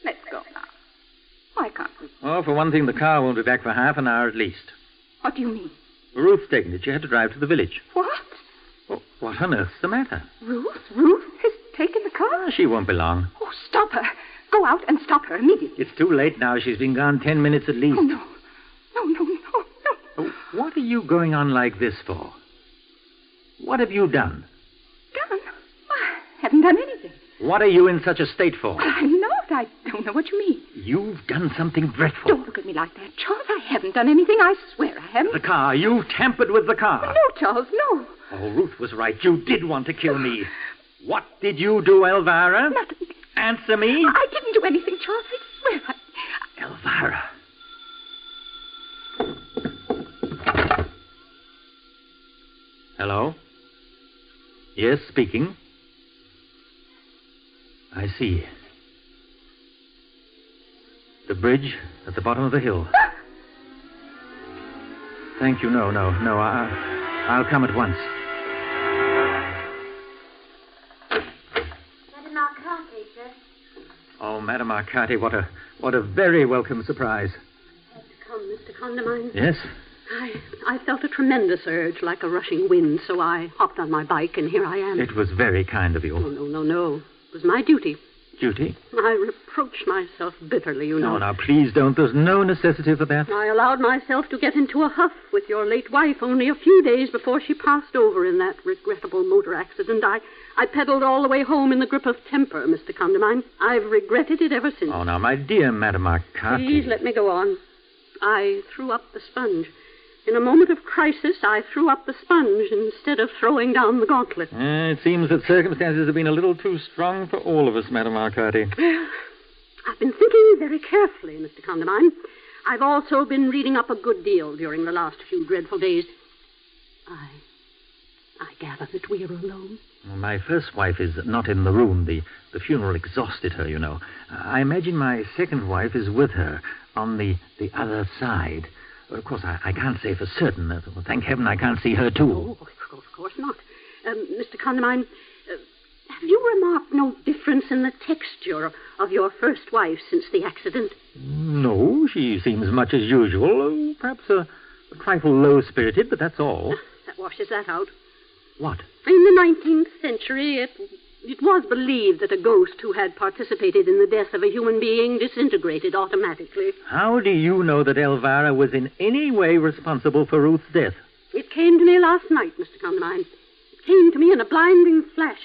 Let's go now. Why can't we? Oh, for one thing, the car won't be back for half an hour at least. What do you mean? Ruth's taken it. She had to drive to the village. What? Oh, what on earth's the matter? Ruth? Ruth has taken the car? She won't be long. Oh, stop her. Go out and stop her immediately. It's too late now. She's been gone 10 minutes at least. Oh, no. No. Oh, what are you going on like this for? What have you done? Done? I haven't done anything. What are you in such a state for? Well, I'm not. I don't know what you mean. You've done something dreadful. Don't look at me like that, Charles. I haven't done anything. I swear I haven't. The car. You tampered with the car. No, Charles, no. Oh, Ruth was right. You did want to kill me. What did you do, Elvira? Nothing. Answer me. I didn't do anything, Charles. I swear. Elvira. Hello? Yes, speaking. I see. The bridge at the bottom of the hill. Thank you. No. I'll come at once. Madame Arcati, sir. Oh, Madame Arcati, what a very welcome surprise. Had to come, Mr. Condamine. Yes? I felt a tremendous urge, like a rushing wind, so I hopped on my bike, and here I am. It was very kind of you. Oh, no. It was my duty. Duty? I reproached myself bitterly, you know. No, now, please don't. There's no necessity for that. I allowed myself to get into a huff with your late wife only a few days before she passed over in that regrettable motor accident. I pedaled all the way home in the grip of temper, Mr. Condamine. I've regretted it ever since. Oh, now, my dear Madame Arcati. Please let me go on. I threw up the sponge. In a moment of crisis, I threw up the sponge instead of throwing down the gauntlet. It seems that circumstances have been a little too strong for all of us, Madame Arcati. Well, I've been thinking very carefully, Mr. Condamine. I've also been reading up a good deal during the last few dreadful days. I gather that we are alone. Well, my first wife is not in the room. The funeral exhausted her, you know. I imagine my second wife is with her on the other side. Of course, I can't say for certain. Well, thank heaven I can't see her, too. Oh, of course not. Mr. Condamine, have you remarked no difference in the texture of your first wife since the accident? No, she seems much as usual. Perhaps a trifle low-spirited, but that's all. That washes that out. What? In the 19th century, it was believed that a ghost who had participated in the death of a human being disintegrated automatically. How do you know that Elvira was in any way responsible for Ruth's death? It came to me last night, Mr. Condamine. It came to me in a blinding flash.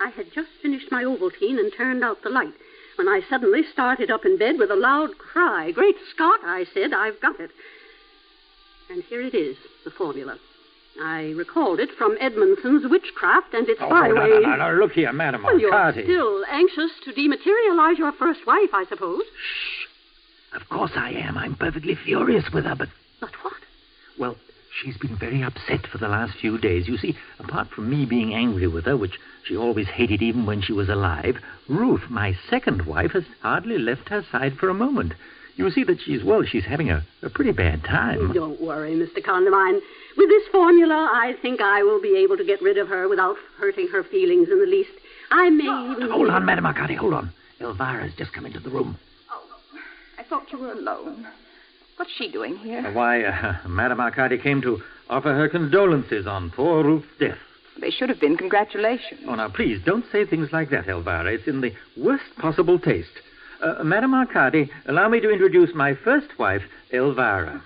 I had just finished my Ovaltine and turned out the light when I suddenly started up in bed with a loud cry. Great Scott, I said, I've got it. And here it is, the formula. I recalled it from Edmondson's Witchcraft and its byways. No, look here, Madame Well, you're Arcati. still anxious to dematerialize your first wife, I suppose. Shh. Of course I am. I'm perfectly furious with her, but... But what? Well, she's been very upset for the last few days. You see, apart from me being angry with her, which she always hated even when she was alive, Ruth, my second wife, has hardly left her side for a moment. You see that she's having a pretty bad time. Don't worry, Mr. Condamine. With this formula, I think I will be able to get rid of her without hurting her feelings in the least. I may even... Hold on, Madame Arcati, hold on. Elvira's just come into the room. Oh, I thought you were alone. What's she doing here? Why, Madame Arcati came to offer her condolences on poor Ruth's death. They should have been congratulations. Oh, now, please, don't say things like that, Elvira. It's in the worst possible taste. Madame Arcati, allow me to introduce my first wife, Elvira.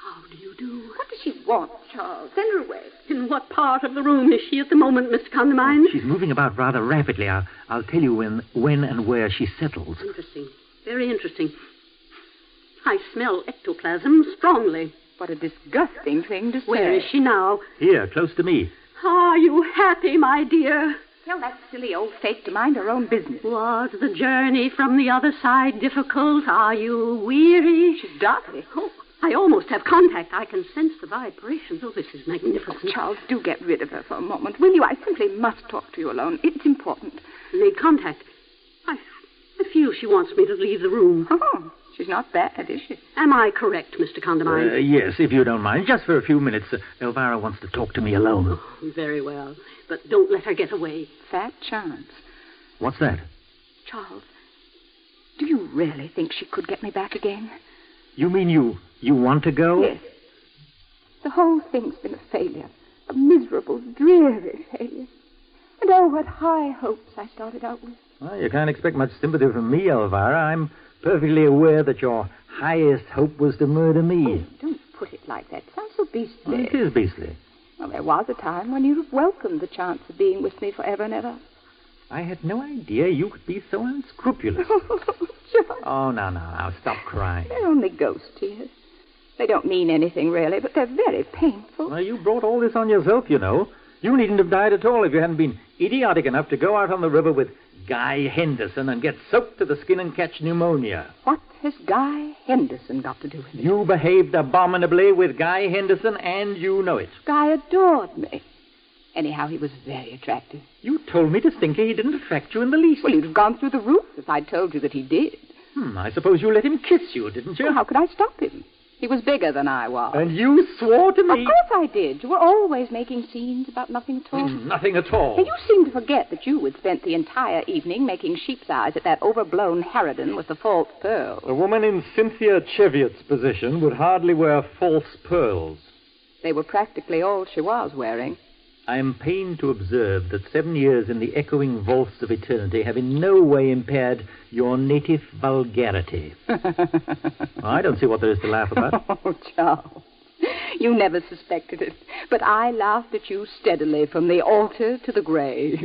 How do you do? What does she want, Charles? Send her away. In what part of the room is she at the moment, Mr. Condamine? She's moving about rather rapidly. I'll tell you when and where she settles. Interesting. Very interesting. I smell ectoplasm strongly. What a disgusting thing to say. Where is she now? Here, close to me. Are you happy, my dear? Tell that silly old fake to mind her own business. Was the journey from the other side difficult? Are you weary? She's darkly. Oh, I almost have contact. I can sense the vibrations. Oh, this is magnificent. Oh, Charles, do get rid of her for a moment, will you? I simply must talk to you alone. It's important. Made contact. I feel she wants me to leave the room. Oh, she's not bad, is she? Am I correct, Mr. Condamine? Yes, if you don't mind. Just for a few minutes. Elvira wants to talk to me alone. Oh, very well. But don't let her get away. Fat chance. What's that? Charles, Do you really think she could get me back again? You mean you want to go? Yes. The whole thing's been a failure. A miserable, dreary failure. And oh, what high hopes I started out with. Well, you can't expect much sympathy from me, Elvira. I'm perfectly aware that your highest hope was to murder me. Oh, don't put it like that. It sounds so beastly. It is beastly. Well, there was a time when you welcomed the chance of being with me forever and ever. I had no idea you could be so unscrupulous. John. Oh, now, stop crying. They're only ghost tears. They don't mean anything, really, but they're very painful. Well, you brought all this on yourself, you know. You needn't have died at all if you hadn't been idiotic enough to go out on the river with Guy Henderson and get soaked to the skin and catch pneumonia. What has Guy Henderson got to do with it? You behaved abominably with Guy Henderson, and you know it. Guy adored me. Anyhow, he was very attractive. You told me distinctly he didn't attract you in the least. Well, you'd have gone through the roof if I'd told you that he did. I suppose you let him kiss you, didn't you? Well, how could I stop him? He was bigger than I was. And you swore to me... Of course I did. You were always making scenes about nothing at all. Nothing at all. And you seem to forget that you had spent the entire evening making sheep's eyes at that overblown harridan with the false pearls. A woman in Cynthia Cheviot's position would hardly wear false pearls. They were practically all she was wearing. I am pained to observe that 7 years in the echoing vaults of eternity have in no way impaired your native vulgarity. I don't see what there is to laugh about. Oh, Charles, you never suspected it, but I laughed at you steadily from the altar to the grave.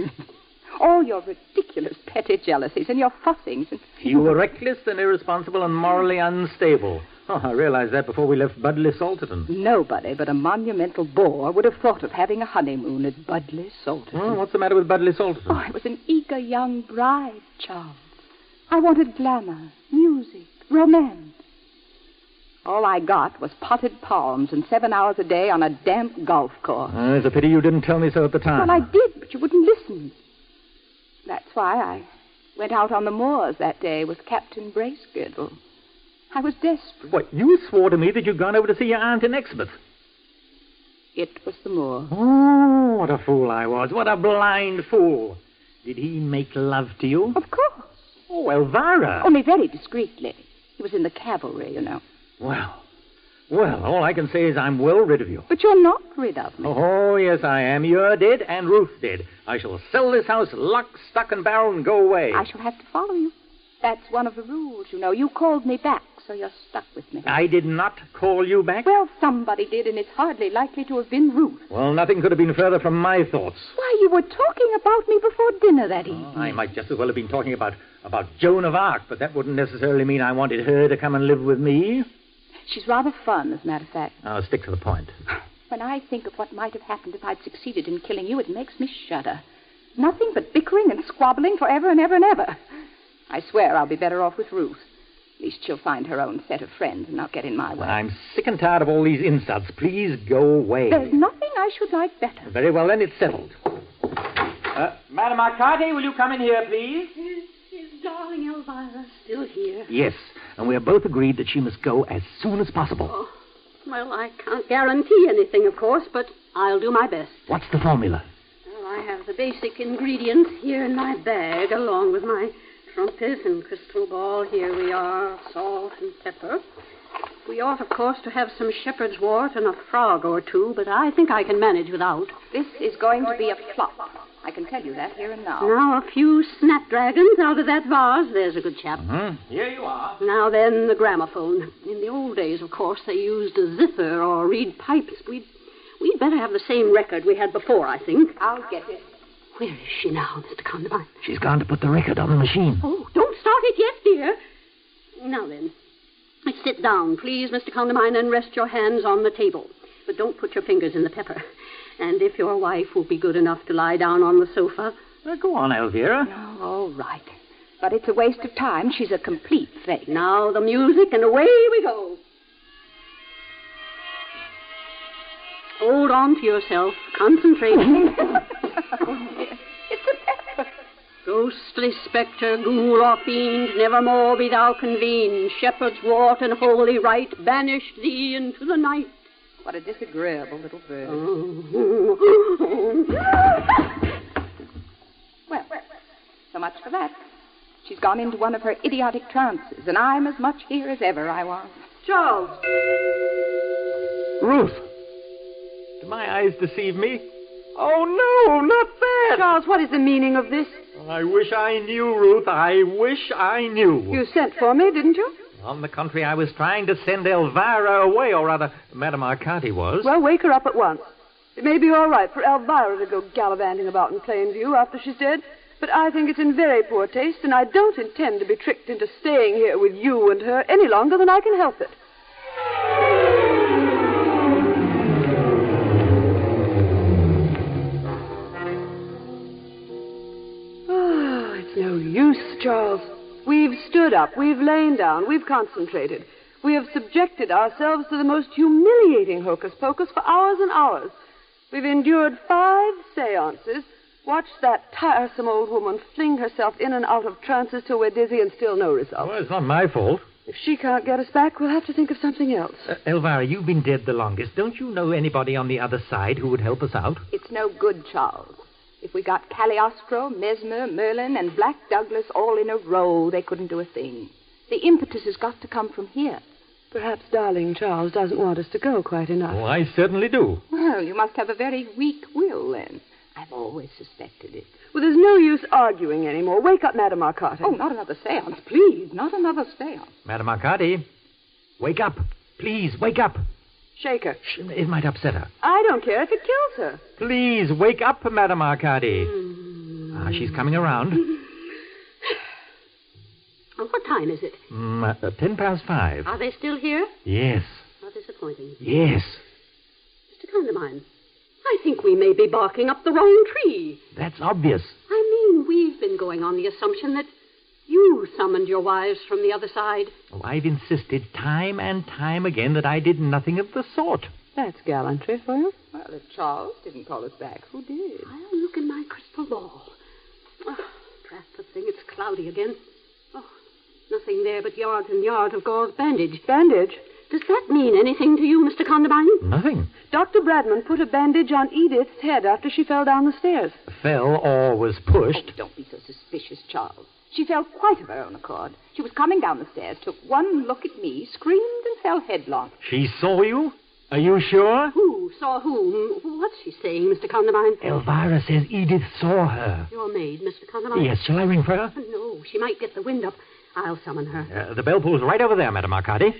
All your ridiculous petty jealousies and your fussings. You were reckless and irresponsible and morally unstable. Oh, I realized that before we left Budley Salterton. Nobody but a monumental bore would have thought of having a honeymoon at Budley Salterton. Oh, what's the matter with Budley Salterton? Oh, I was an eager young bride, Charles. I wanted glamour, music, romance. All I got was potted palms and 7 hours a day on a damp golf course. It's a pity you didn't tell me so at the time. Well, I did, but you wouldn't listen. That's why I went out on the moors that day with Captain Bracegirdle. I was desperate. What, you swore to me that you'd gone over to see your aunt in Exmouth. It was the moor. Oh, what a fool I was. What a blind fool. Did he make love to you? Of course. Oh, Elvira. Only very discreetly. He was in the cavalry, you know. Well, all I can say is I'm well rid of you. But you're not rid of me. Oh, yes, I am. You're dead and Ruth dead. I shall sell this house lock, stock, and barrel and go away. I shall have to follow you. That's one of the rules, you know. You called me back, so you're stuck with me. I did not call you back? Well, somebody did, and it's hardly likely to have been Ruth. Well, nothing could have been further from my thoughts. Why, you were talking about me before dinner that evening. I might just as well have been talking about Joan of Arc, but that wouldn't necessarily mean I wanted her to come and live with me. She's rather fun, as a matter of fact. I'll stick to the point. When I think of what might have happened if I'd succeeded in killing you, it makes me shudder. Nothing but bickering and squabbling forever and ever and ever. I swear I'll be better off with Ruth. At least she'll find her own set of friends and not get in my way. I'm sick and tired of all these insults. Please go away. There's nothing I should like better. Very well, then, it's settled. Madam Arcati, will you come in here, please? Is darling Elvira still here? Yes, and we have both agreed that she must go as soon as possible. Oh, well, I can't guarantee anything, of course, but I'll do my best. What's the formula? Well, I have the basic ingredients here in my bag, along with my trumpet and crystal ball. Here we are, salt and pepper. We ought, of course, to have some shepherd's wort and a frog or two, but I think I can manage without. This is going to be a flop. I can tell you that here and now. Now, a few snapdragons out of that vase. There's a good chap. Here you are. Now then, the gramophone. In the old days, of course, they used a zither or reed pipes. We'd better have the same record we had before, I think. I'll get it. Where is she now, Mr. Condamine? She's gone to put the record on the machine. Oh, don't start it yet, dear. Now then, sit down, please, Mr. Condamine, and rest your hands on the table. But don't put your fingers in the pepper. And if your wife will be good enough to lie down on the sofa. Go on, Elvira. Oh, all right. But it's a waste of time. She's a complete fake. Now the music, and away we go. Hold on to yourself. Concentrate. Ghostly spectre, ghoul or fiend, nevermore be thou convened. Shepherd's wort and holy rite banished thee into the night. What a disagreeable little bird. Well, so much for that. She's gone into one of her idiotic trances, and I'm as much here as ever I was. Charles! Ruth! Do my eyes deceive me? Oh, no, not that! Charles, what is the meaning of this? I wish I knew, Ruth. I wish I knew. You sent for me, didn't you? On the contrary, I was trying to send Elvira away, or rather, Madame Arcati was. Well, wake her up at once. It may be all right for Elvira to go gallivanting about in plain view after she's dead, but I think it's in very poor taste, and I don't intend to be tricked into staying here with you and her any longer than I can help it. Oh, it's no use, Charles. We've stood up, we've lain down, we've concentrated. We have subjected ourselves to the most humiliating hocus-pocus for hours and hours. We've endured 5 seances, watched that tiresome old woman fling herself in and out of trances till we're dizzy and still no result. Well, it's not my fault. If she can't get us back, we'll have to think of something else. Elvira, you've been dead the longest. Don't you know anybody on the other side who would help us out? It's no good, Charles. If we got Cagliostro, Mesmer, Merlin, and Black Douglas all in a row, they couldn't do a thing. The impetus has got to come from here. Perhaps darling Charles doesn't want us to go quite enough. Oh, I certainly do. Well, you must have a very weak will, then. I've always suspected it. Well, there's no use arguing anymore. Wake up, Madame Arcati. Oh, not another seance, please. Not another seance. Madame Arcati, wake up. Please, wake up. Shake her. It might upset her. I don't care if it kills her. Please, wake up, Madame Arcati. She's coming around. What time is it? 5:10. Are they still here? Yes. How disappointing. Yes. Mr. Condamine, I think we may be barking up the wrong tree. That's obvious. I mean, we've been going on the assumption that you summoned your wives from the other side. Oh, I've insisted time and time again that I did nothing of the sort. That's gallantry for you. Well, if Charles didn't call us back, who did? I'll look in my crystal ball. Oh, drat the thing, it's cloudy again. Oh, nothing there but yards and yards of gauze bandage. Bandage? Does that mean anything to you, Mr. Condamine? Nothing. Dr. Bradman put a bandage on Edith's head after she fell down the stairs. Fell or was pushed. Oh, don't be so suspicious, Charles. She fell quite of her own accord. She was coming down the stairs, took one look at me, screamed, and fell headlong. She saw you? Are you sure? Who saw whom? What's she saying, Mr. Condamine? Elvira says Edith saw her. Your maid, Mr. Condamine? Yes, shall I ring for her? No, she might get the wind up. I'll summon her. The bell pull's right over there, Madame Arcati.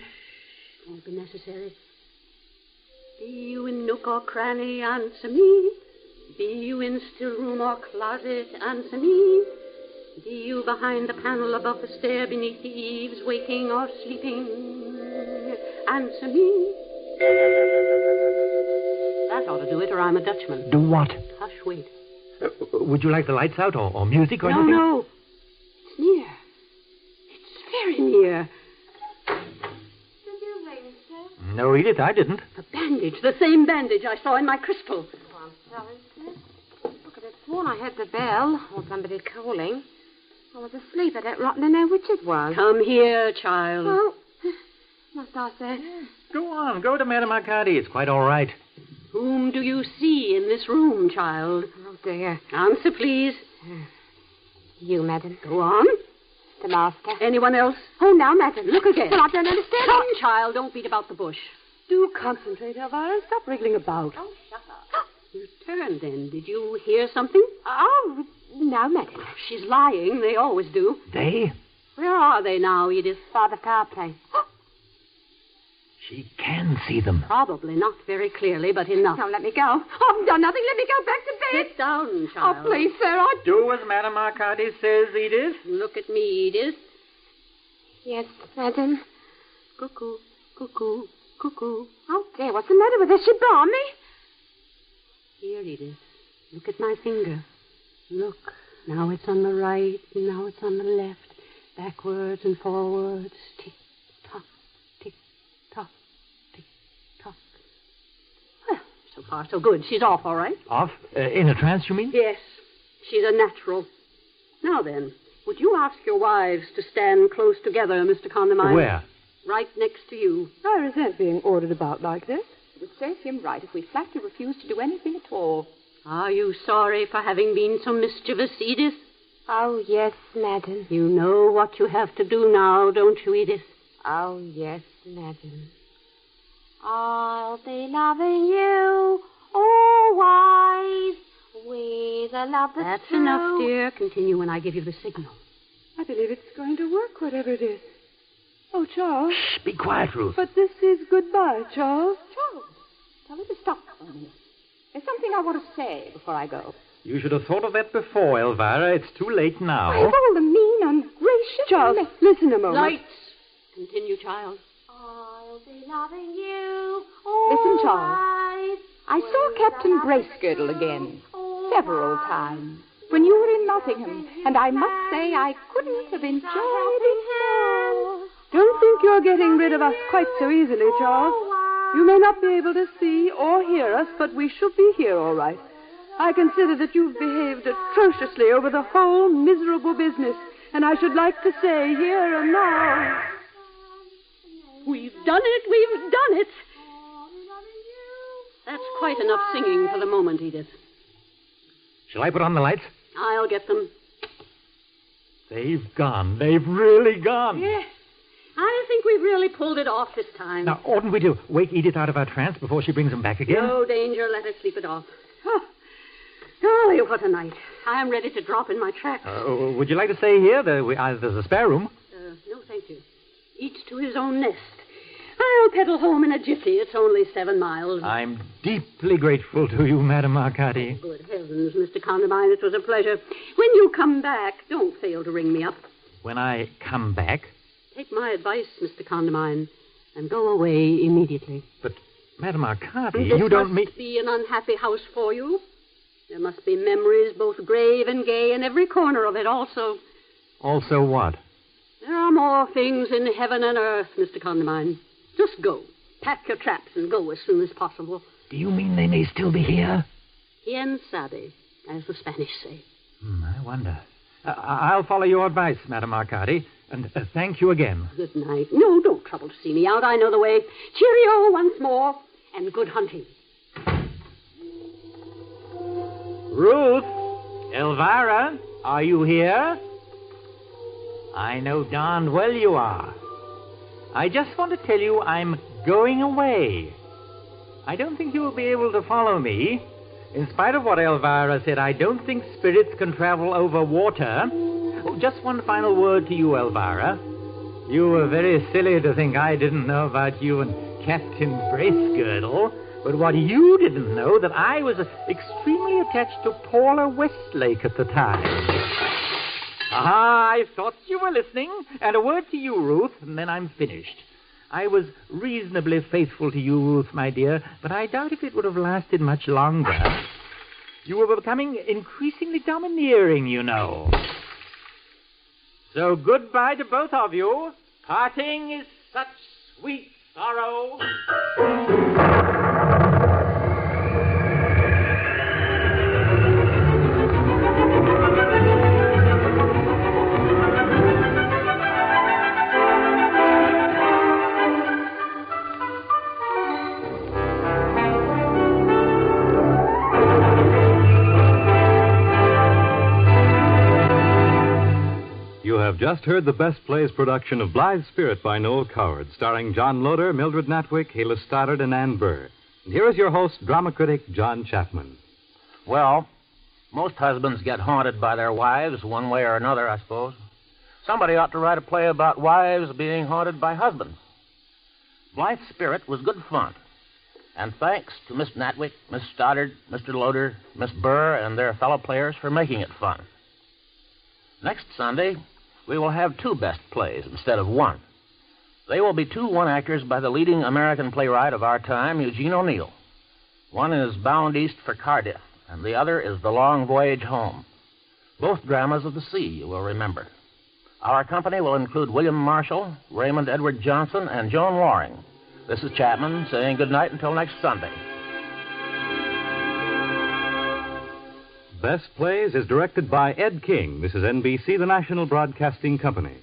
Won't be necessary. Be you in nook or cranny, answer me. Be you in still room or closet, answer me. Be you behind the panel above the stair, beneath the eaves, waking or sleeping, answer me. That ought to do it, or I'm a Dutchman. Do what? Hush, wait. Would you like the lights out or music or anything? No. It's near. It's very near. Did you ring, sir? No, Edith, I didn't. The bandage, the same bandage I saw in my crystal. Oh, I'm sorry, sir. I could have sworn I heard the bell or somebody calling. I was asleep. I don't rightly know which it was. Come here, child. Well, must I say? Go on, go to Madame Arcati. It's quite all right. Whom do you see in this room, child? Oh, dear. Answer, please. You, madam. Go on. The master. Anyone else? Oh, now, madam. Look again. Well, I don't understand. Come, child, don't beat about the bush. Do concentrate, Elvira. Stop wriggling about. Oh, shut up. You turned then. Did you hear something? Oh, no, madam. She's lying. They always do. They? Where are they now, Edith? By the fireplace. She can see them. Probably not very clearly, but enough. Now, let me go. Oh, I've done nothing. Let me go back to bed. Sit down, child. Oh, please, sir. I... Do as Madame Arcati says, Edith. Look at me, Edith. Yes, madam. Cuckoo, cuckoo, cuckoo. Oh, dear, what's the matter with her? She bore me. Here, Edith. Look at my finger. Look. Now it's on the right, and now it's on the left. Backwards and forwards. Tick, tock, tick, tock, tick, tock. Well, so far so good. She's off, all right? Off? In a trance, you mean? Yes. She's a natural. Now then, would you ask your wives to stand close together, Mr. Condamine? Where? Right next to you. I resent being ordered about like this. It would serve him right if we flatly refused to do anything at all. Are you sorry for having been so mischievous, Edith? Oh, yes, madam. You know what you have to do now, don't you, Edith? Oh, yes, madam. I'll be loving you always with a love that's That's true. enough, dear. Continue when I give you the signal. I believe it's going to work, whatever it is. Oh, Charles. Shh, be quiet, Ruth. But this is goodbye, Charles. Charles, tell her to stop for me. There's something I want to say before I go. You should have thought of that before, Elvira. It's too late now. Of all the mean, ungracious... Charles, listen a moment. Lights. Continue, child. I'll be loving you always. Listen, Charles. I saw Captain Bracegirdle again, several times, when you were in Nottingham, and I must say I couldn't have enjoyed it more. Don't think you're getting rid of us quite so easily, Charles. You may not be able to see or hear us, but we shall be here all right. I consider that you've behaved atrociously over the whole miserable business, and I should like to say here and now... We've done it. We've done it. That's quite enough singing for the moment, Edith. Shall I put on the lights? I'll get them. They've gone. They've really gone. Yes. I think we've really pulled it off this time. Now, oughtn't we to wake Edith out of her trance before she brings them back again? No danger. Let us sleep it off. Oh, golly, what a night. I'm ready to drop in my tracks. Would you like to stay here? There's a spare room. No, thank you. Each to his own nest. I'll pedal home in a jiffy. It's only 7 miles. I'm deeply grateful to you, Madam Arcati. Good heavens, Mr. Condamine, it was a pleasure. When you come back, don't fail to ring me up. When I come back? Take my advice, Mr. Condamine, and go away immediately. But, Madam Arcati, This you don't mean... must be an unhappy house for you. There must be memories, both grave and gay, in every corner of it also. Also what? There are more things in heaven and earth, Mr. Condamine. Just go. Pack your traps and go as soon as possible. Do you mean they may still be here? Quien sabe, as the Spanish say. I wonder. I'll follow your advice, Madam Arcati, and thank you again. Good night. No, don't trouble to see me out. I know the way. Cheerio once more, and good hunting. Ruth! Elvira, are you here? I know darn well you are. I just want to tell you I'm going away. I don't think you will be able to follow me. In spite of what Elvira said, I don't think spirits can travel over water. Oh, just one final word to you, Elvira. You were very silly to think I didn't know about you and Captain Bracegirdle. But what you didn't know, that I was extremely attached to Paula Westlake at the time. I thought you were listening. And a word to you, Ruth, and then I'm finished. I was reasonably faithful to you, Ruth, my dear, but I doubt if it would have lasted much longer. You were becoming increasingly domineering, you know. So goodbye to both of you. Parting is such sweet sorrow. You have just heard the Best Plays production of Blithe Spirit by Noel Coward, starring John Loder, Mildred Natwick, Hela Stoddard, and Ann Burr. And here is your host, drama critic John Chapman. Well, most husbands get haunted by their wives one way or another, I suppose. Somebody ought to write a play about wives being haunted by husbands. Blithe Spirit was good fun. And thanks to Miss Natwick, Miss Stoddard, Mr. Loder, Miss Burr, and their fellow players for making it fun. Next Sunday, we will have 2 best plays instead of 1. They will be 2 one-actors by the leading American playwright of our time, Eugene O'Neill. One is Bound East for Cardiff, and the other is The Long Voyage Home. Both dramas of the sea, you will remember. Our company will include William Marshall, Raymond Edward Johnson, and Joan Loring. This is Chapman saying good night until next Sunday. Best Plays is directed by Ed King. This is NBC, the National Broadcasting Company.